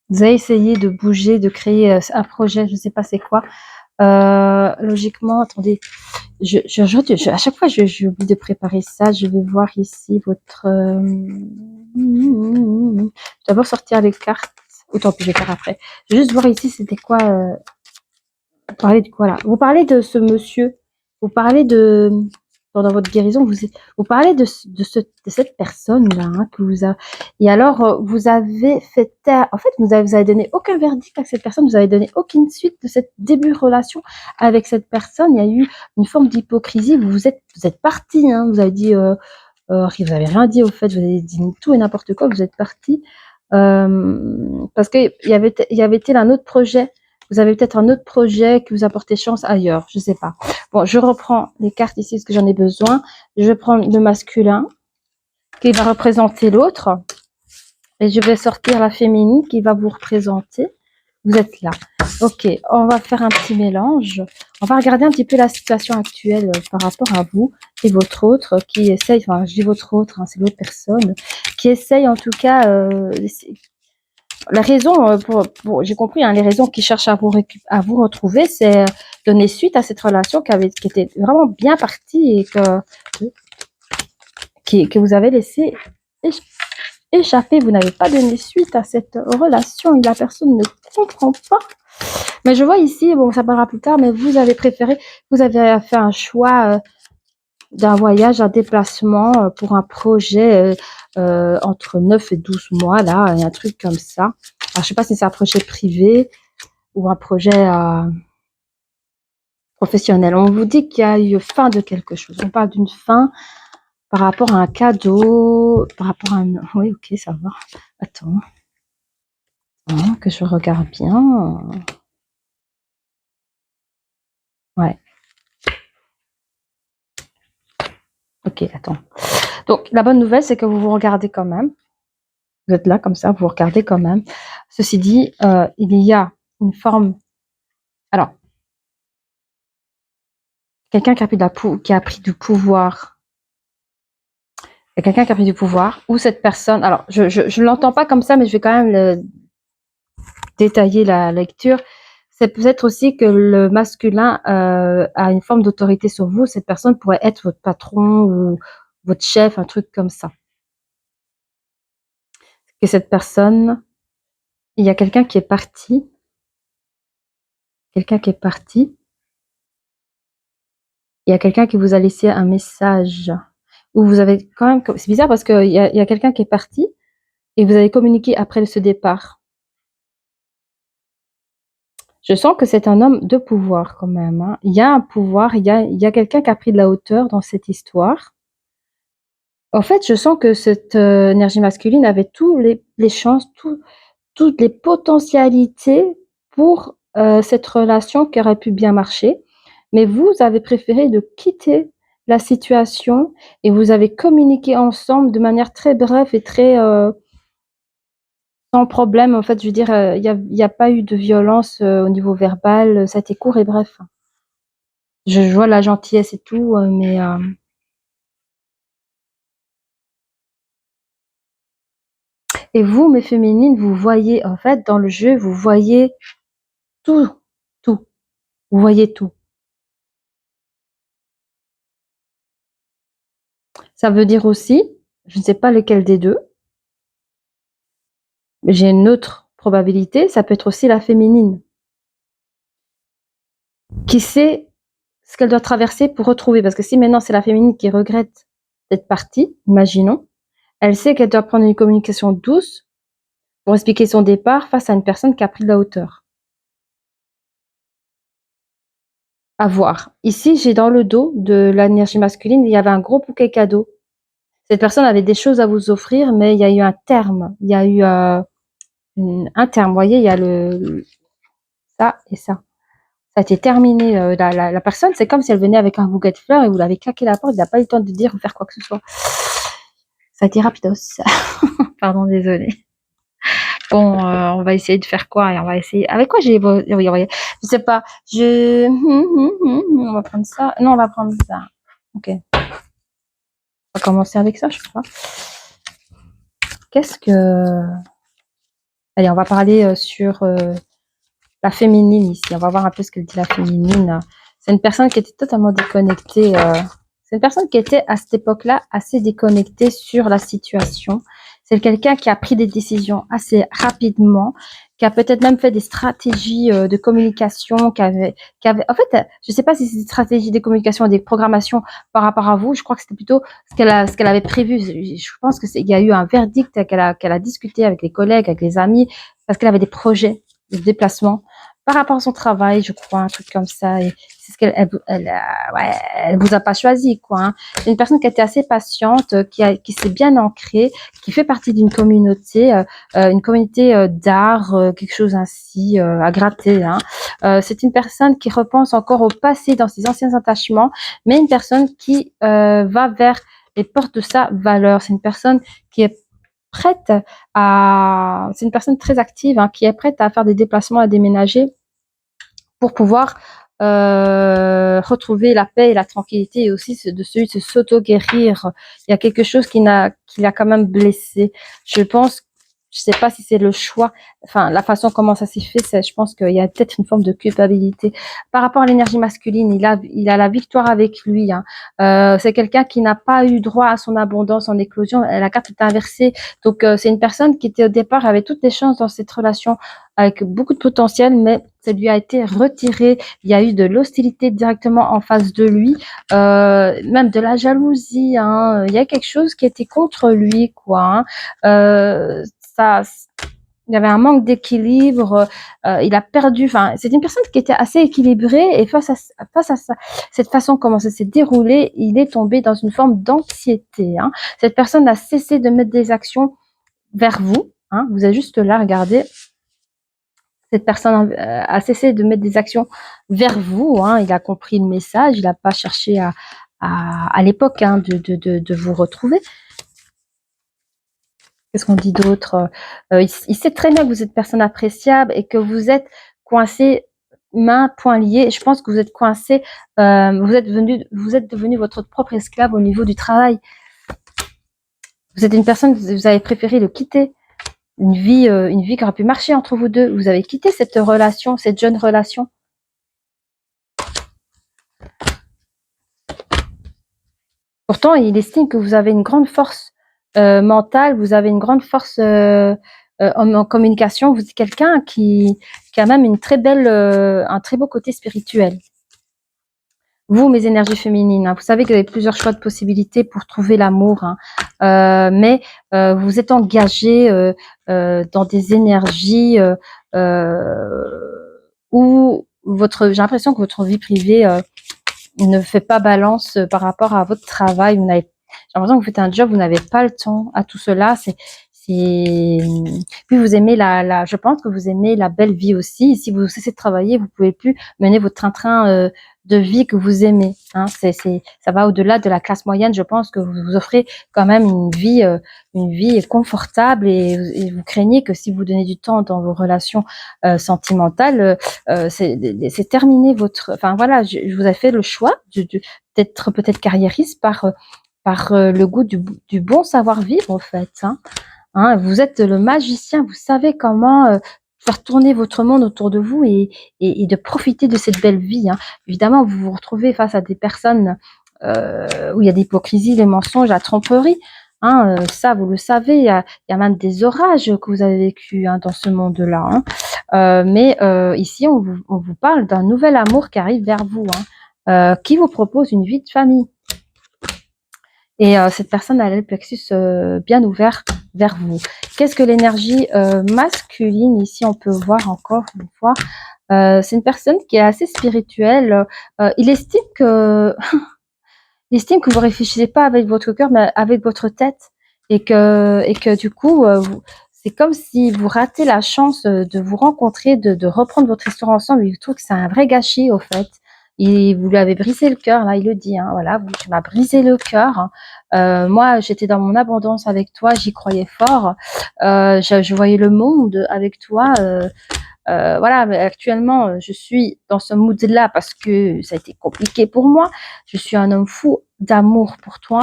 A: Vous avez essayé de bouger, de créer un projet, je ne sais pas c'est quoi. Logiquement, attendez, à chaque fois, j'oublie de préparer ça. Je vais voir ici votre... Je vais d'abord sortir les cartes. Ou tant pis, je vais faire après. Je vais juste voir ici, c'était quoi... Vous parlez de quoi là? Vous parlez de ce monsieur. Vous parlez de... Pendant votre guérison, vous parlez de cette personne-là hein, que vous avez. Et alors, vous avez fait taire. En fait, vous avez donné aucun verdict à cette personne. Vous avez donné aucune suite de cette début de relation avec cette personne. Il y a eu une forme d'hypocrisie. Vous êtes parti. Hein, vous avez dit, vous avez rien dit au fait. Vous avez dit tout et n'importe quoi. Vous êtes parti parce que il y avait-il un autre projet. Vous avez peut-être un autre projet qui vous apportait chance ailleurs, je sais pas. Bon, je reprends les cartes ici parce que j'en ai besoin. Je prends le masculin qui va représenter l'autre et je vais sortir la féminine qui va vous représenter. Vous êtes là. Ok, on va faire un petit mélange. On va regarder un petit peu la situation actuelle par rapport à vous et votre autre qui essaye, enfin je dis votre autre, hein, c'est l'autre personne, qui essaye en tout cas la raison, j'ai compris, hein, les raisons qui cherchent à vous retrouver, c'est donner suite à cette relation qui était vraiment bien partie et que vous avez laissé échapper. Vous n'avez pas donné suite à cette relation et la personne ne comprend pas. Mais je vois ici, bon, ça parlera plus tard, mais vous avez fait un choix d'un voyage, un déplacement pour un projet entre 9 et 12 mois, là, un truc comme ça. Alors, je sais pas si c'est un projet privé ou un projet professionnel. On vous dit qu'il y a eu fin de quelque chose. On parle d'une fin par rapport à un cadeau, par rapport à un... Oui, ok, ça va. Attends. Que je regarde bien. Ouais. Ok, attends. Donc, la bonne nouvelle, c'est que vous vous regardez quand même. Vous êtes là comme ça, vous vous regardez quand même. Ceci dit, il y a une forme... Alors, quelqu'un qui a pris du pouvoir Il y a quelqu'un qui a pris du pouvoir, ou cette personne, alors je l'entends pas comme ça, mais je vais quand même détailler la lecture. C'est peut-être aussi que le masculin a une forme d'autorité sur vous. Cette personne pourrait être votre patron ou votre chef, un truc comme ça. Que cette personne, il y a quelqu'un qui est parti, quelqu'un qui est parti, il y a quelqu'un qui vous a laissé un message, ou vous avez quand même, c'est bizarre parce qu'il y a quelqu'un qui est parti, et vous avez communiqué après ce départ. Je sens que c'est un homme de pouvoir quand même, hein. Il y a un pouvoir, il y a quelqu'un qui a pris de la hauteur dans cette histoire. En fait, je sens que cette énergie masculine avait tous les chances, toutes les potentialités pour cette relation qui aurait pu bien marcher. Mais vous avez préféré de quitter la situation et vous avez communiqué ensemble de manière très brève et très sans problème. En fait, je veux dire, il y a pas eu de violence au niveau verbal. Ça a été court et bref. Je vois la gentillesse et tout, mais et vous, mes féminines, vous voyez en fait dans le jeu, vous voyez tout, tout. Vous voyez tout. Ça veut dire aussi, je ne sais pas lequel des deux, mais j'ai une autre probabilité, ça peut être aussi la féminine, qui sait ce qu'elle doit traverser pour retrouver. Parce que si maintenant c'est la féminine qui regrette d'être partie, imaginons, elle sait qu'elle doit prendre une communication douce pour expliquer son départ face à une personne qui a pris de la hauteur. À voir. Ici, j'ai dans le dos de l'énergie masculine, il y avait un gros bouquet cadeau. Cette personne avait des choses à vous offrir, mais il y a eu un terme. Il y a eu un terme. Vous voyez, il y a ça et ça. Ça a été terminé. La personne, c'est comme si elle venait avec un bouquet de fleurs et vous l'avez claqué la porte. Il n'a pas eu le temps de dire ou faire quoi que ce soit. Ça a été rapidos. Pardon, désolée. Bon, on va essayer de faire quoi? Et on va essayer. Avec quoi j'ai. Oui, je sais pas. On va prendre ça. Non, on va prendre ça. Ok. On va commencer avec ça, je crois. Qu'est-ce que. Allez, on va parler sur la féminine ici. On va voir un peu ce que dit la féminine. C'est une personne qui était totalement déconnectée. C'est une personne qui était à cette époque-là assez déconnectée sur la situation. C'est quelqu'un qui a pris des décisions assez rapidement, qui a peut-être même fait des stratégies de communication, en fait, je ne sais pas si c'est des stratégies de communication, des programmations par rapport à vous. Je crois que c'était plutôt ce qu'elle avait prévu. Je pense que il y a eu un verdict qu'elle a discuté avec les collègues, avec les amis, parce qu'elle avait des projets de déplacement par rapport à son travail, je crois, un truc comme ça. Et c'est ce elle vous a pas choisi, quoi, hein. C'est une personne qui a été assez patiente, qui s'est bien ancrée, qui fait partie d'une communauté, une communauté d'art, quelque chose ainsi, à gratter, hein. C'est une personne qui repense encore au passé dans ses anciens attachements, mais une personne qui va vers les portes de sa valeur. C'est une personne qui est prête c'est une personne très active, hein, qui est prête à faire des déplacements, à déménager pour pouvoir retrouver la paix et la tranquillité et aussi de celui de se s'auto-guérir. Il y a quelque chose qui l'a quand même blessé. Je pense, je sais pas si c'est le choix, enfin la façon comment ça s'est fait, je pense qu'il y a peut-être une forme de culpabilité. Par rapport à l'énergie masculine, il a la victoire avec lui, hein. C'est quelqu'un qui n'a pas eu droit à son abondance en éclosion. La carte est inversée. Donc c'est une personne qui était au départ, avait toutes les chances dans cette relation avec beaucoup de potentiel, mais ça lui a été retiré. Il y a eu de l'hostilité directement en face de lui, même de la jalousie, hein. Il y a quelque chose qui était contre lui, quoi, hein. Ça, il y avait un manque d'équilibre. Il a perdu. Enfin, c'est une personne qui était assez équilibrée et face à ça, cette façon comment ça s'est déroulé, il est tombé dans une forme d'anxiété, hein. Cette personne a cessé de mettre des actions vers vous, hein. Vous êtes juste là, regardez. Cette personne a cessé de mettre des actions vers vous, hein. Il a compris le message, il n'a pas cherché à l'époque, hein, de vous retrouver. Qu'est-ce qu'on dit d'autre? Il sait très bien que vous êtes personne appréciable et que vous êtes coincé, mains, poings liés. Je pense que vous êtes coincé, vous êtes devenu votre propre esclave au niveau du travail. Vous êtes une personne, vous avez préféré le quitter. Une vie qui aurait pu marcher entre vous deux. Vous avez quitté cette relation, cette jeune relation. Pourtant, il estime que vous avez une grande force mentale, vous avez une grande force en communication. Vous êtes quelqu'un qui a même une très belle, un très beau côté spirituel. Vous, mes énergies féminines, hein, vous savez que vous avez plusieurs choix de possibilités pour trouver l'amour, hein, mais vous êtes engagé dans des énergies où j'ai l'impression que votre vie privée ne fait pas balance par rapport à votre travail. J'ai l'impression que vous faites un job, vous n'avez pas le temps à tout cela. Puis vous aimez je pense que vous aimez la belle vie aussi. Si vous cessez de travailler, vous pouvez plus mener votre train-train de vie que vous aimez. Hein. Ça va au-delà de la classe moyenne. Je pense que vous offrez quand même une vie confortable et vous craignez que si vous donnez du temps dans vos relations sentimentales, c'est terminé enfin voilà, je vous ai fait le choix d'être peut-être carriériste par le goût du bon savoir-vivre en fait. Hein, vous êtes le magicien, vous savez comment faire tourner votre monde autour de vous et de profiter de cette belle vie. Hein. Évidemment, vous vous retrouvez face à des personnes où il y a l'hypocrisie, les mensonges, la tromperie. Hein, ça, vous le savez, il y a même des orages que vous avez vécu dans ce monde-là. Hein. Mais ici, on vous parle d'un nouvel amour qui arrive vers vous, qui vous propose une vie de famille. Et cette personne a le plexus bien ouvert vers vous. Qu'est-ce que l'énergie masculine ici on peut voir encore une fois. C'est une personne qui est assez spirituelle. Il estime que vous réfléchissez pas avec votre cœur, mais avec votre tête, et que du coup, c'est comme si vous ratez la chance de vous rencontrer, de reprendre votre histoire ensemble. Il trouve que c'est un vrai gâchis au fait. Et vous lui avez brisé le cœur, là il le dit, hein, voilà, tu m'as brisé le cœur. Moi, j'étais dans mon abondance avec toi, j'y croyais fort. Je voyais le monde avec toi. Voilà, mais actuellement, je suis dans ce mood-là parce que ça a été compliqué pour moi. Je suis un homme fou d'amour pour toi.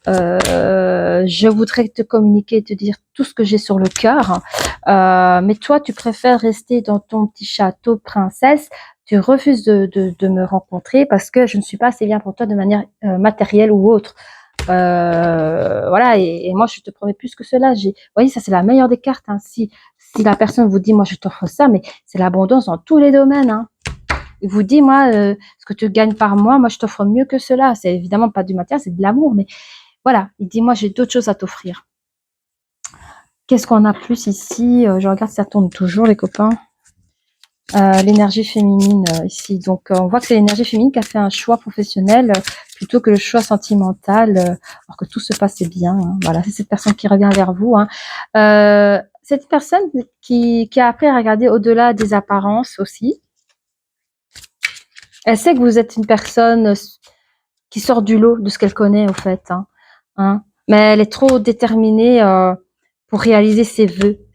A: Je voudrais te communiquer, te dire tout ce que j'ai sur le cœur. Mais toi, tu préfères rester dans ton petit château princesse. Tu refuses de me rencontrer parce que je ne suis pas assez bien pour toi de manière matérielle ou autre. Voilà, et moi, je te promets plus que cela. Vous voyez, ça, c'est la meilleure des cartes. Hein. Si la personne vous dit, moi, je t'offre ça, mais c'est l'abondance dans tous les domaines. Hein. Il vous dit, moi, ce que tu gagnes par mois, moi, je t'offre mieux que cela. C'est évidemment pas du matériel, c'est de l'amour, mais voilà. Il dit, moi, j'ai d'autres choses à t'offrir. Qu'est-ce qu'on a plus ici? Je regarde si ça tourne toujours, les copains. L'énergie féminine ici. Donc, on voit que c'est l'énergie féminine qui a fait un choix professionnel plutôt que le choix sentimental, alors que tout se passait bien. Hein. Voilà, c'est cette personne qui revient vers vous. Hein. Cette personne qui a appris à regarder au-delà des apparences aussi. Elle sait que vous êtes une personne qui sort du lot de ce qu'elle connaît, au fait. Hein. Mais elle est trop déterminée pour réaliser ses vœux.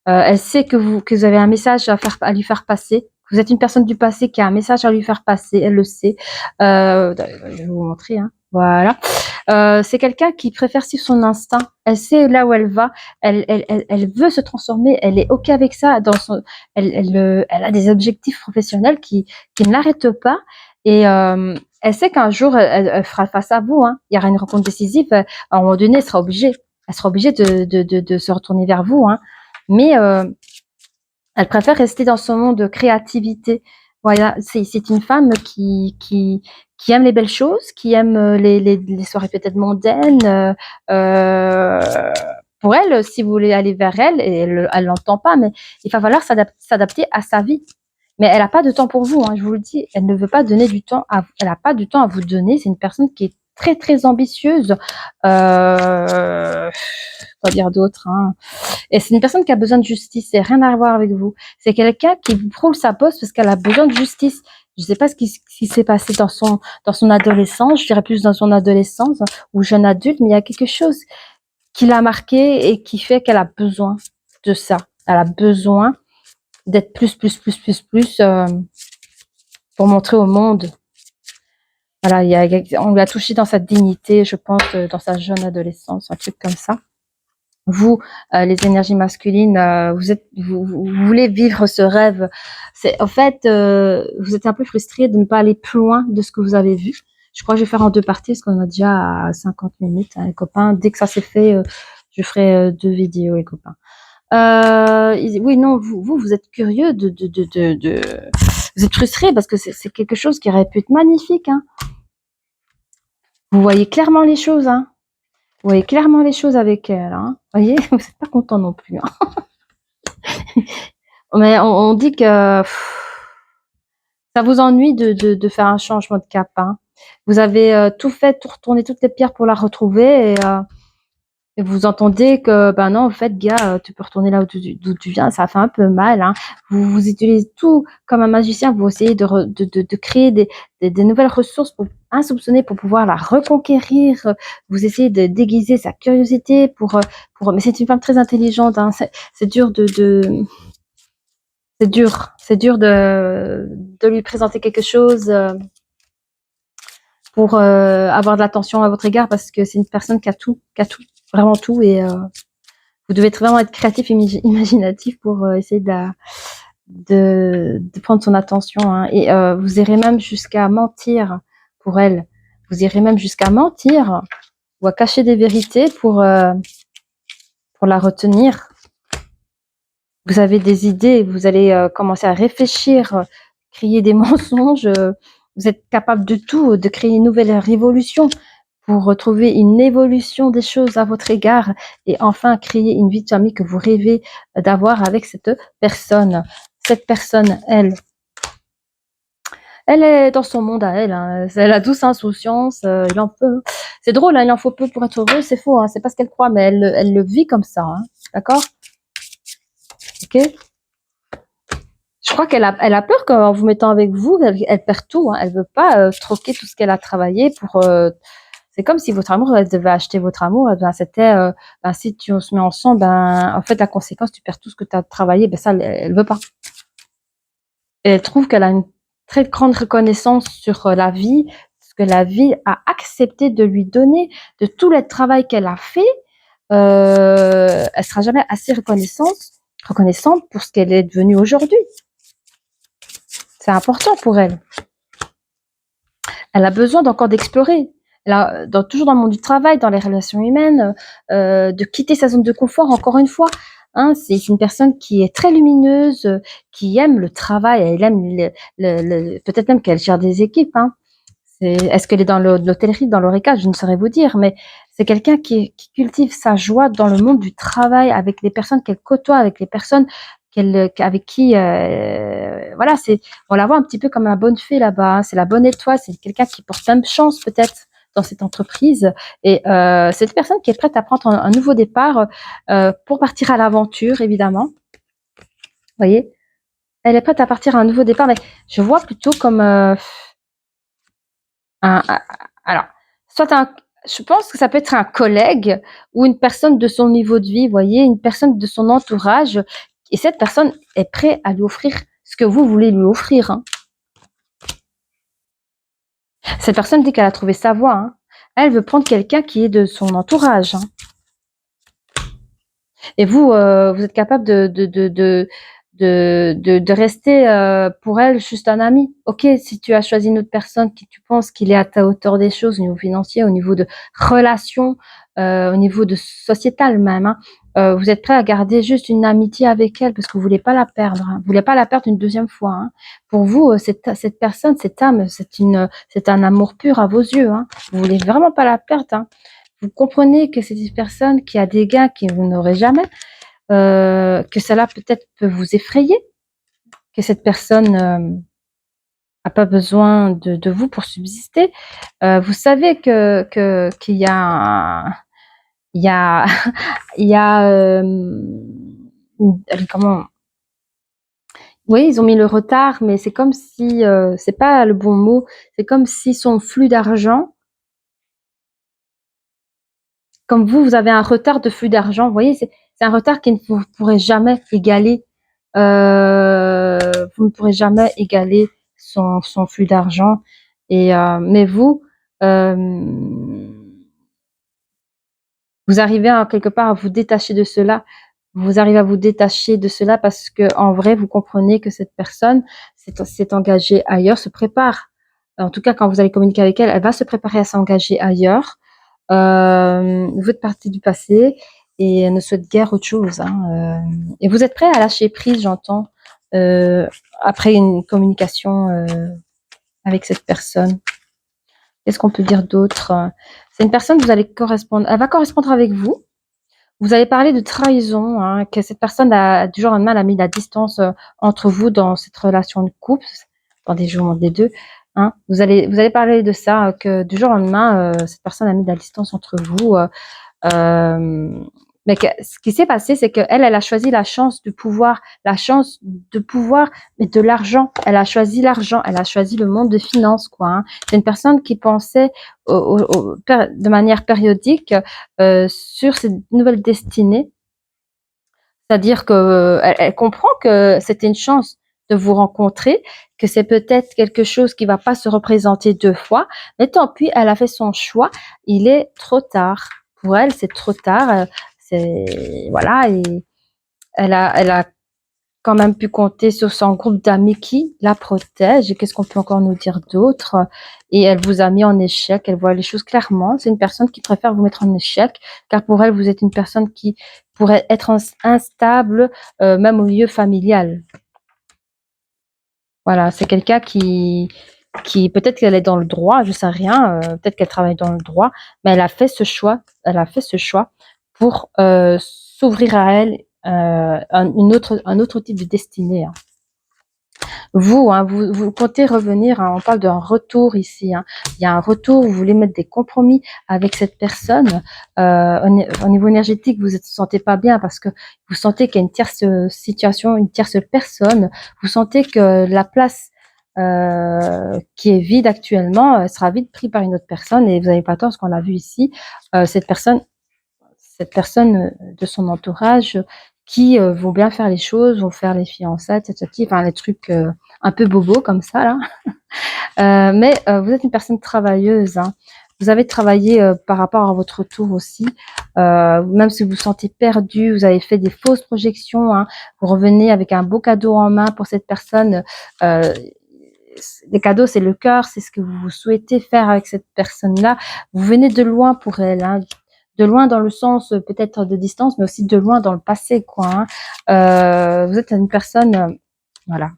A: Elle sait que vous avez un message à lui faire passer. Vous êtes une personne du passé qui a un message à lui faire passer. Elle le sait. Je vais vous montrer. Hein. Voilà. C'est quelqu'un qui préfère suivre son instinct. Elle sait là où elle va. Elle veut se transformer. Elle est ok avec ça. Elle a des objectifs professionnels qui ne l'arrêtent pas. Et elle sait qu'un jour, elle fera face à vous. Hein. Il y aura une rencontre décisive. À un moment donné, elle sera obligée de se retourner vers vous. Hein. Mais elle préfère rester dans son monde de créativité. Voilà, c'est une femme qui aime les belles choses, qui aime les soirées peut-être mondaines. Pour elle, si vous voulez aller vers elle, et elle l'entend pas, mais il va falloir s'adapter à sa vie. Mais elle n'a pas de temps pour vous, hein, je vous le dis. Elle ne veut pas donner du temps. Elle n'a pas du temps à vous donner. C'est une personne qui est très très ambitieuse. Quoi dire d'autre, hein. Et c'est une personne qui a besoin de justice. C'est rien à voir avec vous. C'est quelqu'un qui vous frôle sa poste parce qu'elle a besoin de justice. Je ne sais pas ce qui s'est passé dans son adolescence. Je dirais plus dans son adolescence ou jeune adulte, mais il y a quelque chose qui l'a marqué et qui fait qu'elle a besoin de ça. Elle a besoin d'être plus pour montrer au monde Voilà, on lui a touché dans sa dignité, je pense, dans sa jeune adolescence, un truc comme ça. Vous, les énergies masculines, vous voulez vivre ce rêve. C'est en fait, vous êtes un peu frustré de ne pas aller plus loin de ce que vous avez vu. Je crois que je vais faire en deux parties parce qu'on a déjà 50 minutes, hein, les copains. Dès que ça c'est fait, je ferai 2 vidéos, les copains. Oui, non, vous êtes curieux vous êtes frustré parce que c'est quelque chose qui aurait pu être magnifique, hein. Vous voyez clairement les choses, hein. Vous voyez clairement les choses avec elle, hein. Vous voyez, vous n'êtes pas content non plus, hein. Mais on dit que ça vous ennuie de faire un changement de cap, hein. Vous avez tout fait, tout retourné toutes les pierres pour la retrouver et vous entendez que, ben non, en fait, gars, tu peux retourner là d'où tu viens, ça fait un peu mal, hein. Vous utilisez tout comme un magicien, vous essayez de créer des nouvelles ressources insoupçonnées pour pouvoir la reconquérir. Vous essayez de déguiser sa curiosité mais c'est une femme très intelligente, hein. C'est dur c'est dur de lui présenter quelque chose pour avoir de l'attention à votre égard parce que c'est une personne qui a tout, vraiment tout et vous devez vraiment être créatif et imaginatif pour essayer de prendre son attention, hein. Et vous irez même jusqu'à mentir pour elle. Vous irez même jusqu'à mentir ou à cacher des vérités pour la retenir. Vous avez des idées, vous allez commencer à réfléchir, créer des mensonges. Vous êtes capable de tout, de créer une nouvelle révolution pour retrouver une évolution des choses à votre égard et enfin créer une vie de famille que vous rêvez d'avoir avec cette personne. Cette personne, elle est dans son monde à elle, hein. Elle a douce insouciance, il en faut. C'est drôle, hein, il en faut peu pour être heureux, c'est faux, hein, c'est pas ce qu'elle croit, mais elle le vit comme ça, hein, d'accord? Ok? Je crois elle a peur qu'en vous mettant avec vous, elle perd tout, hein. Elle veut pas troquer tout ce qu'elle a travaillé pour. C'est comme si votre amour, elle devait acheter votre amour. Ben, c'était, ben, si on se met ensemble, ben, en fait, la conséquence, tu perds tout ce que tu as travaillé. Ben, ça, elle veut pas. Et elle trouve qu'elle a une très grande reconnaissance sur la vie, ce que la vie a accepté de lui donner, de tout le travail qu'elle a fait. Elle sera jamais assez reconnaissante pour ce qu'elle est devenue aujourd'hui. C'est important pour elle. Elle a besoin d'encore d'explorer. Toujours dans le monde du travail, dans les relations humaines, de quitter sa zone de confort, encore une fois. Hein, c'est une personne qui est très lumineuse, qui aime le travail, elle aime peut-être même qu'elle gère des équipes. Hein. Est-ce qu'elle est dans l'hôtellerie, dans l'oreca, je ne saurais vous dire, mais c'est quelqu'un qui cultive sa joie dans le monde du travail, avec les personnes qu'elle côtoie, avec les personnes avec qui, voilà, on la voit un petit peu comme la bonne fée là-bas, hein. C'est la bonne étoile, c'est quelqu'un qui porte même chance peut-être dans cette entreprise. Et c'est une personne qui est prête à prendre un nouveau départ pour partir à l'aventure, évidemment. Vous voyez, elle est prête à partir à un nouveau départ, mais je vois plutôt comme alors, je pense que ça peut être un collègue ou une personne de son niveau de vie, vous voyez, une personne de son entourage. Et cette personne est prête à lui offrir ce que vous voulez lui offrir. Hein. Cette personne dit qu'elle a trouvé sa voie. Hein. Elle veut prendre quelqu'un qui est de son entourage. Hein. Et vous êtes capable de rester pour elle juste un ami. Ok, si tu as choisi une autre personne qui tu penses qu'il est à ta hauteur des choses au niveau financier, au niveau de relations, au niveau de sociétal même, hein, vous êtes prêt à garder juste une amitié avec elle parce que vous voulez pas la perdre. Hein. Vous voulez pas la perdre une deuxième fois. Hein. Pour vous, cette personne, cette âme, c'est un amour pur à vos yeux. Hein. Vous voulez vraiment pas la perdre. Hein. Vous comprenez que c'est une personne qui a des gains que vous n'aurez jamais. Que cela peut-être peut vous effrayer, que cette personne a pas besoin de vous pour subsister. Vous savez qu'il y a il y a il y a comment oui, ils ont mis le retard, mais c'est comme si c'est pas le bon mot. C'est comme si son flux d'argent, comme vous avez un retard de flux d'argent. Vous voyez, c'est un retard qui ne vous pourrez jamais égaler. Vous ne pourrez jamais égaler son flux d'argent. Et mais vous, vous arrivez à quelque part à vous détacher de cela. Vous arrivez à vous détacher de cela parce que en vrai, vous comprenez que cette personne s'est engagée ailleurs, se prépare. En tout cas, quand vous allez communiquer avec elle, elle va se préparer à s'engager ailleurs. Vous êtes partie du passé et elle ne souhaite guère autre chose. Hein. Et vous êtes prêt à lâcher prise, j'entends, après une communication avec cette personne. Qu'est-ce qu'on peut dire d'autre? C'est une personne, vous allez correspondre, elle va correspondre avec vous. Vous avez parlé de trahison, hein, que cette personne a, du jour au lendemain, elle a mis la distance entre vous dans cette relation de couple, dans des jours des deux. Hein. Vous allez parler de ça, que du jour au lendemain, cette personne a mis de la distance entre vous. Mais ce qui s'est passé, c'est qu'elle, elle a choisi la chance de pouvoir, mais de l'argent. Elle a choisi l'argent, elle a choisi le monde de finances, quoi. Hein. C'est une personne qui pensait de manière périodique sur cette nouvelle destinée. C'est-à-dire que elle comprend que c'était une chance de vous rencontrer, que c'est peut-être quelque chose qui va pas se représenter 2 fois, mais tant pis, elle a fait son choix. Il est trop tard. Pour elle, c'est trop tard. C'est voilà, et elle a quand même pu compter sur son groupe d'amis qui la protège. Et qu'est-ce qu'on peut encore nous dire d'autre? Et elle vous a mis en échec. Elle voit les choses clairement. C'est une personne qui préfère vous mettre en échec, car pour elle, vous êtes une personne qui pourrait être instable, même au milieu familial. Voilà, c'est quelqu'un qui peut-être qu'elle est dans le droit, je sais rien, peut-être qu'elle travaille dans le droit, mais elle a fait ce choix. Elle a fait ce choix pour s'ouvrir à elle un autre type de destinée. Hein. Vous, hein, vous comptez revenir, hein, on parle d'un retour ici. Hein. Il y a un retour, vous voulez mettre des compromis avec cette personne. Au niveau énergétique, vous ne vous sentez pas bien parce que vous sentez qu'il y a une tierce situation, une tierce personne. Vous sentez que la place qui est vide actuellement sera vite prise par une autre personne et vous n'avez pas tort, ce qu'on l'a vu ici. Cette personne de son entourage qui vont bien faire les choses, vont faire les fiançailles, enfin les trucs un peu bobos comme ça là. Mais vous êtes une personne travailleuse. Hein. Vous avez travaillé par rapport à votre retour aussi. Même si vous vous sentez perdu, vous avez fait des fausses projections. Hein. Vous revenez avec un beau cadeau en main pour cette personne. Les cadeaux, c'est le cœur, c'est ce que vous souhaitez faire avec cette personne-là. Vous venez de loin pour elle. Hein. De loin dans le sens peut-être de distance, mais aussi de loin dans le passé, quoi. Hein. Vous êtes une personne, voilà,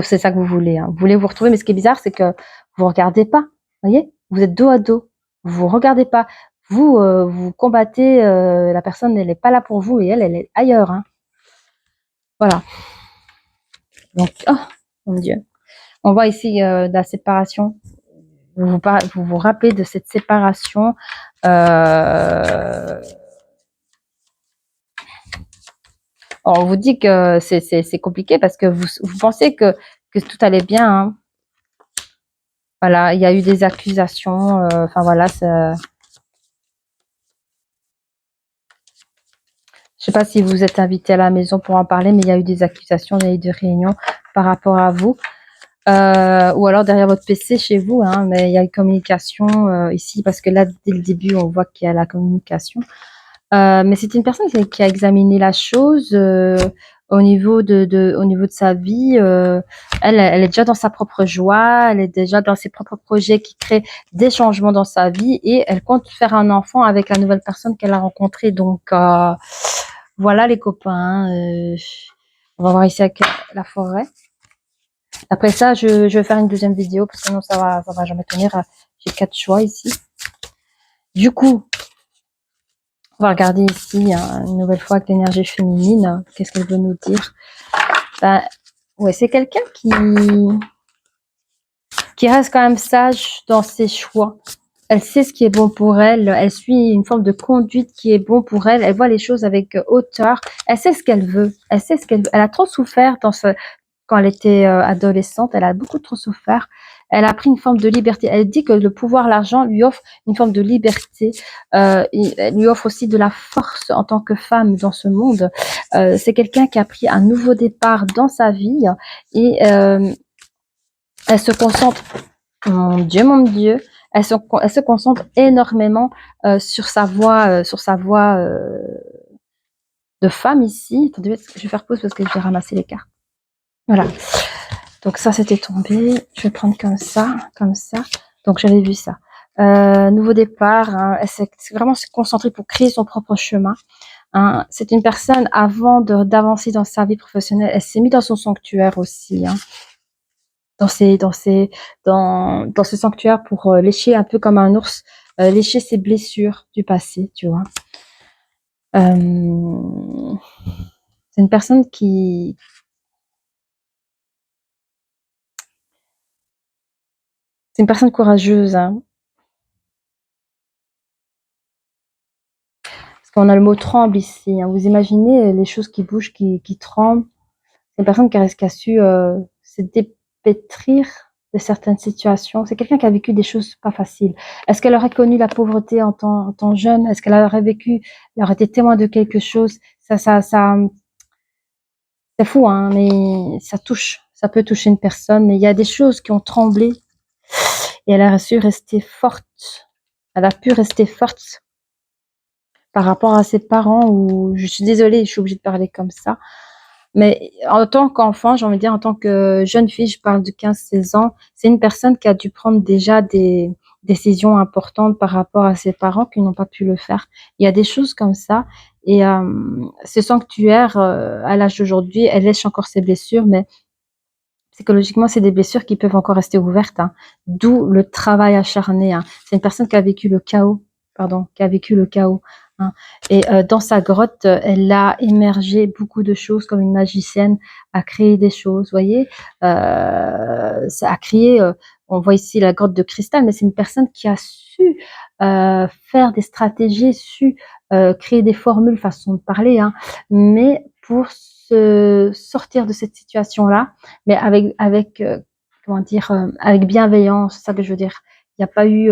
A: c'est ça que vous voulez. Hein. Vous voulez vous retrouver, mais ce qui est bizarre, c'est que vous regardez pas. Vous voyez, vous êtes dos à dos. Vous regardez pas. Vous, vous combattez. La personne, elle n'est pas là pour vous et elle est ailleurs. Hein. Voilà. Donc, oh mon Dieu. On voit ici de la séparation. Vous vous rappelez de cette séparation. On vous dit que c'est compliqué parce que vous pensez que tout allait bien. Hein. Voilà, il y a eu des accusations. Enfin voilà, je sais pas si vous êtes invité à la maison pour en parler, mais il y a eu des accusations, il y a eu des réunions par rapport à vous. Ou alors derrière votre PC chez vous, hein, mais il y a une communication ici parce que là, dès le début, on voit qu'il y a la communication. Mais c'est une personne qui a examiné la chose au niveau de sa vie. Elle est déjà dans sa propre joie, elle est déjà dans ses propres projets qui créent des changements dans sa vie et elle compte faire un enfant avec la nouvelle personne qu'elle a rencontrée. Donc voilà les copains. On va voir ici avec la forêt. Après ça, je vais faire une deuxième vidéo parce que sinon ça va jamais tenir. J'ai 4 choix ici. Du coup, on va regarder ici hein, une nouvelle fois avec l'énergie féminine. Qu'est-ce qu'elle veut nous dire? Ben, ouais, c'est quelqu'un qui reste quand même sage dans ses choix. Elle sait ce qui est bon pour elle. Elle suit une forme de conduite qui est bon pour elle. Elle voit les choses avec hauteur. Elle sait ce qu'elle veut. Elle sait ce qu'elle veut. Elle a trop souffert quand elle était adolescente. Elle a beaucoup trop souffert. Elle a pris une forme de liberté. Elle dit que le pouvoir, l'argent lui offre une forme de liberté. Elle lui offre aussi de la force en tant que femme dans ce monde. C'est quelqu'un qui a pris un nouveau départ dans sa vie et elle se concentre Mon Dieu, elle se concentre énormément sur sa voix de femme ici. Attendez, je vais faire pause parce que je vais ramasser les cartes. Voilà. Donc ça, c'était tombé. Je vais prendre comme ça, comme ça. Donc j'avais vu ça. Nouveau départ. Hein, elle s'est vraiment se concentrer pour créer son propre chemin. Hein. C'est une personne, avant d'avancer dans sa vie professionnelle, elle s'est mise dans son sanctuaire aussi. Hein. Dans ce sanctuaire pour lécher un peu comme un ours, lécher ses blessures du passé, tu vois. C'est une personne c'est une personne courageuse, hein. Parce qu'on a le mot tremble ici. Hein. Vous imaginez les choses qui bougent, qui tremblent. C'est une personne qui a su se dépêtrir de certaines situations. C'est quelqu'un qui a vécu des choses pas faciles. Est-ce qu'elle aurait connu la pauvreté en tant jeune? Est-ce qu'elle aurait vécu, elle aurait été témoin de quelque chose? Ça, c'est fou, hein, mais ça touche. Ça peut toucher une personne. Mais il y a des choses qui ont tremblé et elle a su rester forte. Elle a pu rester forte par rapport à ses parents. Ou je suis désolée, je suis obligée de parler comme ça. Mais en tant qu'enfant, j'ai envie de dire, en tant que jeune fille, je parle de 15-16 ans, c'est une personne qui a dû prendre déjà des décisions importantes par rapport à ses parents qui n'ont pas pu le faire. Il y a des choses comme ça. Et ce sanctuaire, à l'âge d'aujourd'hui, elle lèche encore ses blessures, mais psychologiquement, c'est des blessures qui peuvent encore rester ouvertes. Hein. D'où le travail acharné. Hein. C'est une personne qui a vécu le chaos, qui a vécu le chaos. Hein. Et dans sa grotte, elle a émergé beaucoup de choses comme une magicienne, a créé des choses, vous voyez. Ça a créé, on voit ici la grotte de cristal, mais c'est une personne qui a su faire des stratégies, su créer des formules, façon de parler, hein, mais pour se sortir de cette situation-là, mais avec comment dire, avec bienveillance, c'est ça que je veux dire. Il n'y a pas eu,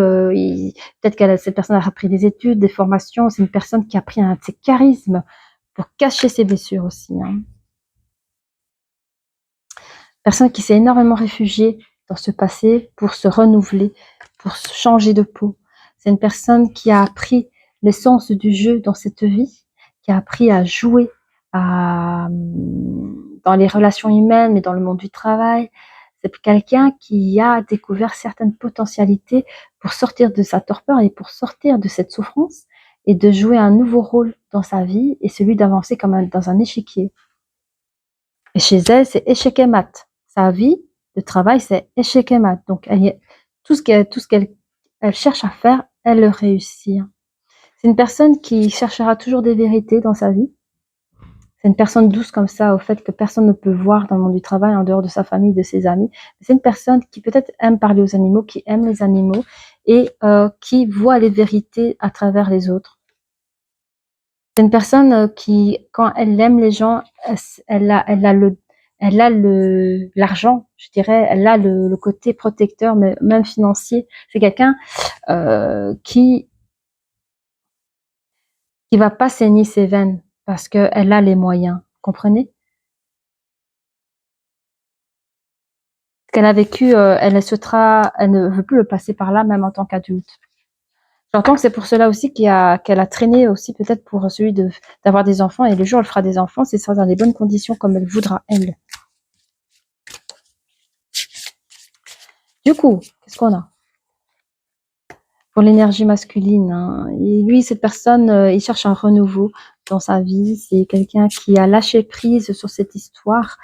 A: peut-être cette personne a appris des études, des formations. C'est une personne qui a pris un de ses charismes pour cacher ses blessures aussi. Hein. Personne qui s'est énormément réfugiée dans ce passé pour se renouveler, pour changer de peau. C'est une personne qui a appris l'essence du jeu dans cette vie, qui a appris à jouer dans les relations humaines, mais dans le monde du travail. C'est quelqu'un qui a découvert certaines potentialités pour sortir de sa torpeur et pour sortir de cette souffrance et de jouer un nouveau rôle dans sa vie et celui d'avancer comme dans un échiquier. Et chez elle, c'est échec et mat. Sa vie de travail, c'est échec et mat. Donc, tout ce qu'elle elle cherche à faire, elle le réussit. C'est une personne qui cherchera toujours des vérités dans sa vie. C'est une personne douce comme ça, au fait que personne ne peut voir dans le monde du travail en dehors de sa famille, de ses amis. C'est une personne qui peut-être aime parler aux animaux, qui aime les animaux et qui voit les vérités à travers les autres. C'est une personne qui, quand elle aime les gens, elle a l'argent, je dirais, elle a le côté protecteur, mais même financier. C'est quelqu'un qui va pas saigner ses veines parce qu'elle a les moyens. Comprenez? Ce qu'elle a vécu, elle ne veut plus le passer par là, même en tant qu'adulte. J'entends que c'est pour cela aussi qu'elle a traîné aussi peut-être pour celui d'avoir des enfants. Et le jour où elle fera des enfants, c'est sera dans les bonnes conditions comme elle voudra, elle. Du coup, qu'est-ce qu'on a pour l'énergie masculine? Hein. Et lui, cette personne, il cherche un renouveau dans sa vie. C'est quelqu'un qui a lâché prise sur cette histoire.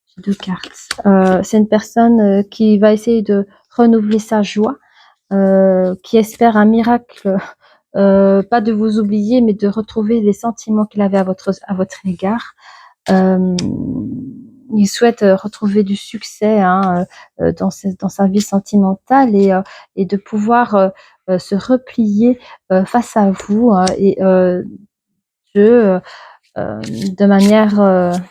A: J'ai 2 cartes. C'est une personne qui va essayer de renouveler sa joie, qui espère un miracle, pas de vous oublier, mais de retrouver les sentiments qu'il avait à votre égard. Il souhaite retrouver du succès hein, dans sa vie sentimentale et de pouvoir se replier face à vous hein, et de manière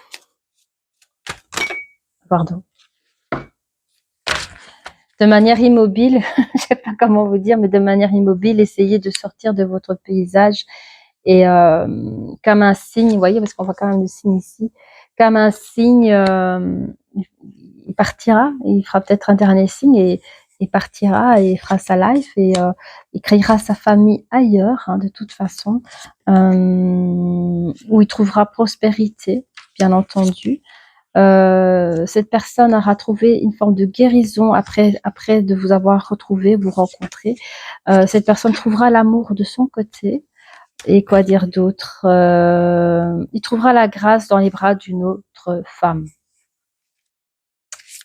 A: pardon de manière immobile, je sais pas comment vous dire, mais de manière immobile, essayez de sortir de votre paysage et comme un signe, vous voyez, parce qu'on voit quand même le signe ici, comme un signe, il partira, il fera peut-être un dernier signe et et partira et fera sa life et il créera sa famille ailleurs, hein, de toute façon, où il trouvera prospérité, bien entendu. Cette personne aura trouvé une forme de guérison après de vous avoir retrouvé, vous rencontrer. Cette personne trouvera l'amour de son côté. Et quoi dire d'autre? Il trouvera la grâce dans les bras d'une autre femme.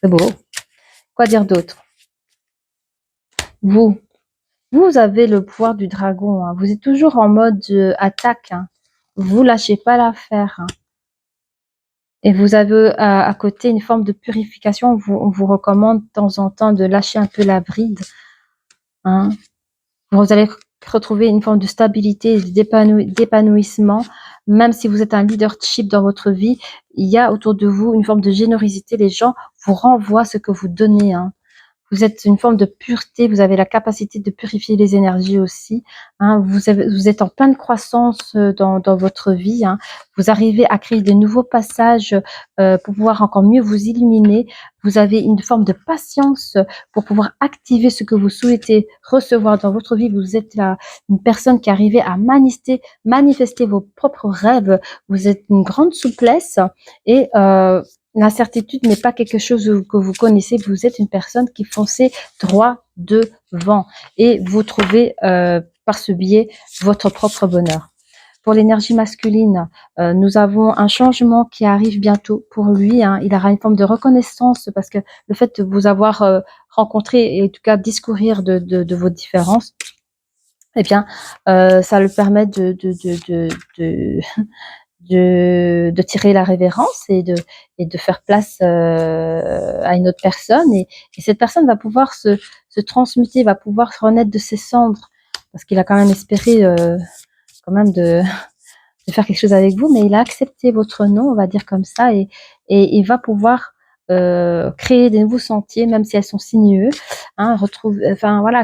A: C'est beau. Quoi dire d'autre? Vous avez le pouvoir du dragon, hein. Vous êtes toujours en mode attaque, hein. Vous lâchez pas l'affaire, hein. Et vous avez à côté une forme de purification. On vous recommande de temps en temps de lâcher un peu la bride, hein. Vous allez retrouver une forme de stabilité et d'épanouissement. Même si vous êtes un leadership dans votre vie, il y a autour de vous une forme de générosité. Les gens vous renvoient ce que vous donnez, hein. Vous êtes une forme de pureté, vous avez la capacité de purifier les énergies aussi, hein. Vous êtes en pleine croissance dans votre vie, hein. Vous arrivez à créer de nouveaux passages pour pouvoir encore mieux vous illuminer. Vous avez une forme de patience pour pouvoir activer ce que vous souhaitez recevoir dans votre vie. Vous êtes une personne qui arrive à manifester vos propres rêves. Vous êtes une grande souplesse et l'incertitude n'est pas quelque chose que vous connaissez. Vous êtes une personne qui foncez droit devant et vous trouvez par ce biais votre propre bonheur. Pour l'énergie masculine, nous avons un changement qui arrive bientôt pour lui, hein. Il aura une forme de reconnaissance parce que le fait de vous avoir rencontré et en tout cas discourir de vos différences, eh bien, ça le permet de tirer la révérence et de faire place à une autre personne et cette personne va pouvoir se transmuter, va pouvoir renaître de ses cendres parce qu'il a quand même espéré quand même de faire quelque chose avec vous, mais il a accepté votre nom, on va dire comme ça, et il va pouvoir créer des nouveaux sentiers, même si elles sont sinueux, hein,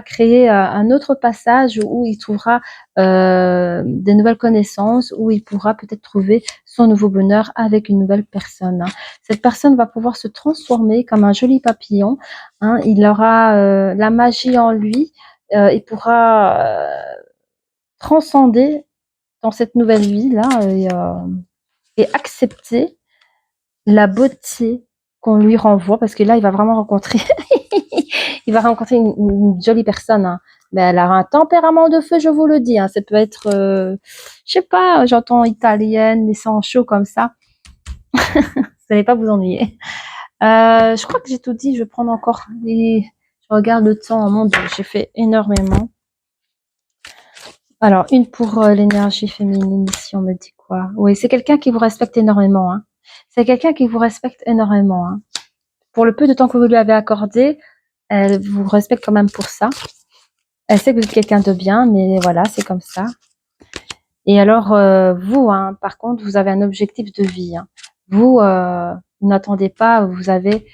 A: créer un autre passage où il trouvera des nouvelles connaissances, où il pourra peut-être trouver son nouveau bonheur avec une nouvelle personne, hein. Cette personne va pouvoir se transformer comme un joli papillon, hein. Il aura la magie en lui, il pourra transcender dans cette nouvelle vie là et accepter la beauté qu'on lui renvoie parce que là il va vraiment rencontrer il va rencontrer une jolie personne, hein. Mais elle a un tempérament de feu, je vous le dis, hein. Ça peut être je sais pas, j'entends italienne, les sangs chauds comme ça. Vous n'allez pas vous ennuyer. Je crois que j'ai tout dit. Je vais prendre encore je regarde le temps. Mon Dieu, j'ai fait énormément. Alors, une pour l'énergie féminine, ici, on me dit quoi? Oui, c'est quelqu'un qui vous respecte énormément, hein. C'est quelqu'un qui vous respecte énormément, hein. Pour le peu de temps que vous lui avez accordé, elle vous respecte quand même pour ça. Elle sait que vous êtes quelqu'un de bien, mais voilà, c'est comme ça. Et alors, vous, hein, par contre, vous avez un objectif de vie, hein. Vous, n'attendez pas, vous avez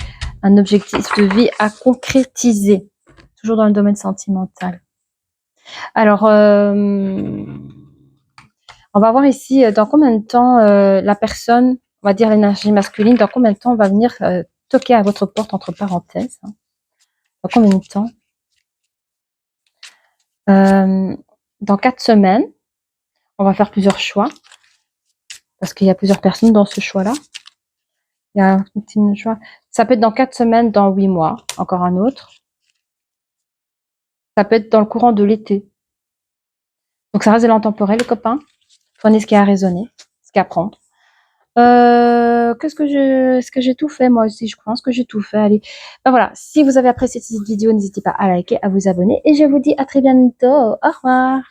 A: un objectif de vie à concrétiser, toujours dans le domaine sentimental. Alors, on va voir ici dans combien de temps la personne, on va dire l'énergie masculine, dans combien de temps on va venir toquer à votre porte, entre parenthèses, hein. Dans combien de temps? Dans 4 semaines, on va faire plusieurs choix, parce qu'il y a plusieurs personnes dans ce choix-là. Il y a un petit choix. Ça peut être dans 4 semaines, dans 8 mois, encore un autre. Ça peut être dans le courant de l'été. Donc ça reste de l'intemporel, les copains. Prenez ce qui a à raisonner, ce qui a à prendre. Est-ce que j'ai tout fait? Moi aussi, je pense que j'ai tout fait. Allez. Ben voilà. Si vous avez apprécié cette vidéo, n'hésitez pas à liker, à vous abonner. Et je vous dis à très bientôt. Au revoir.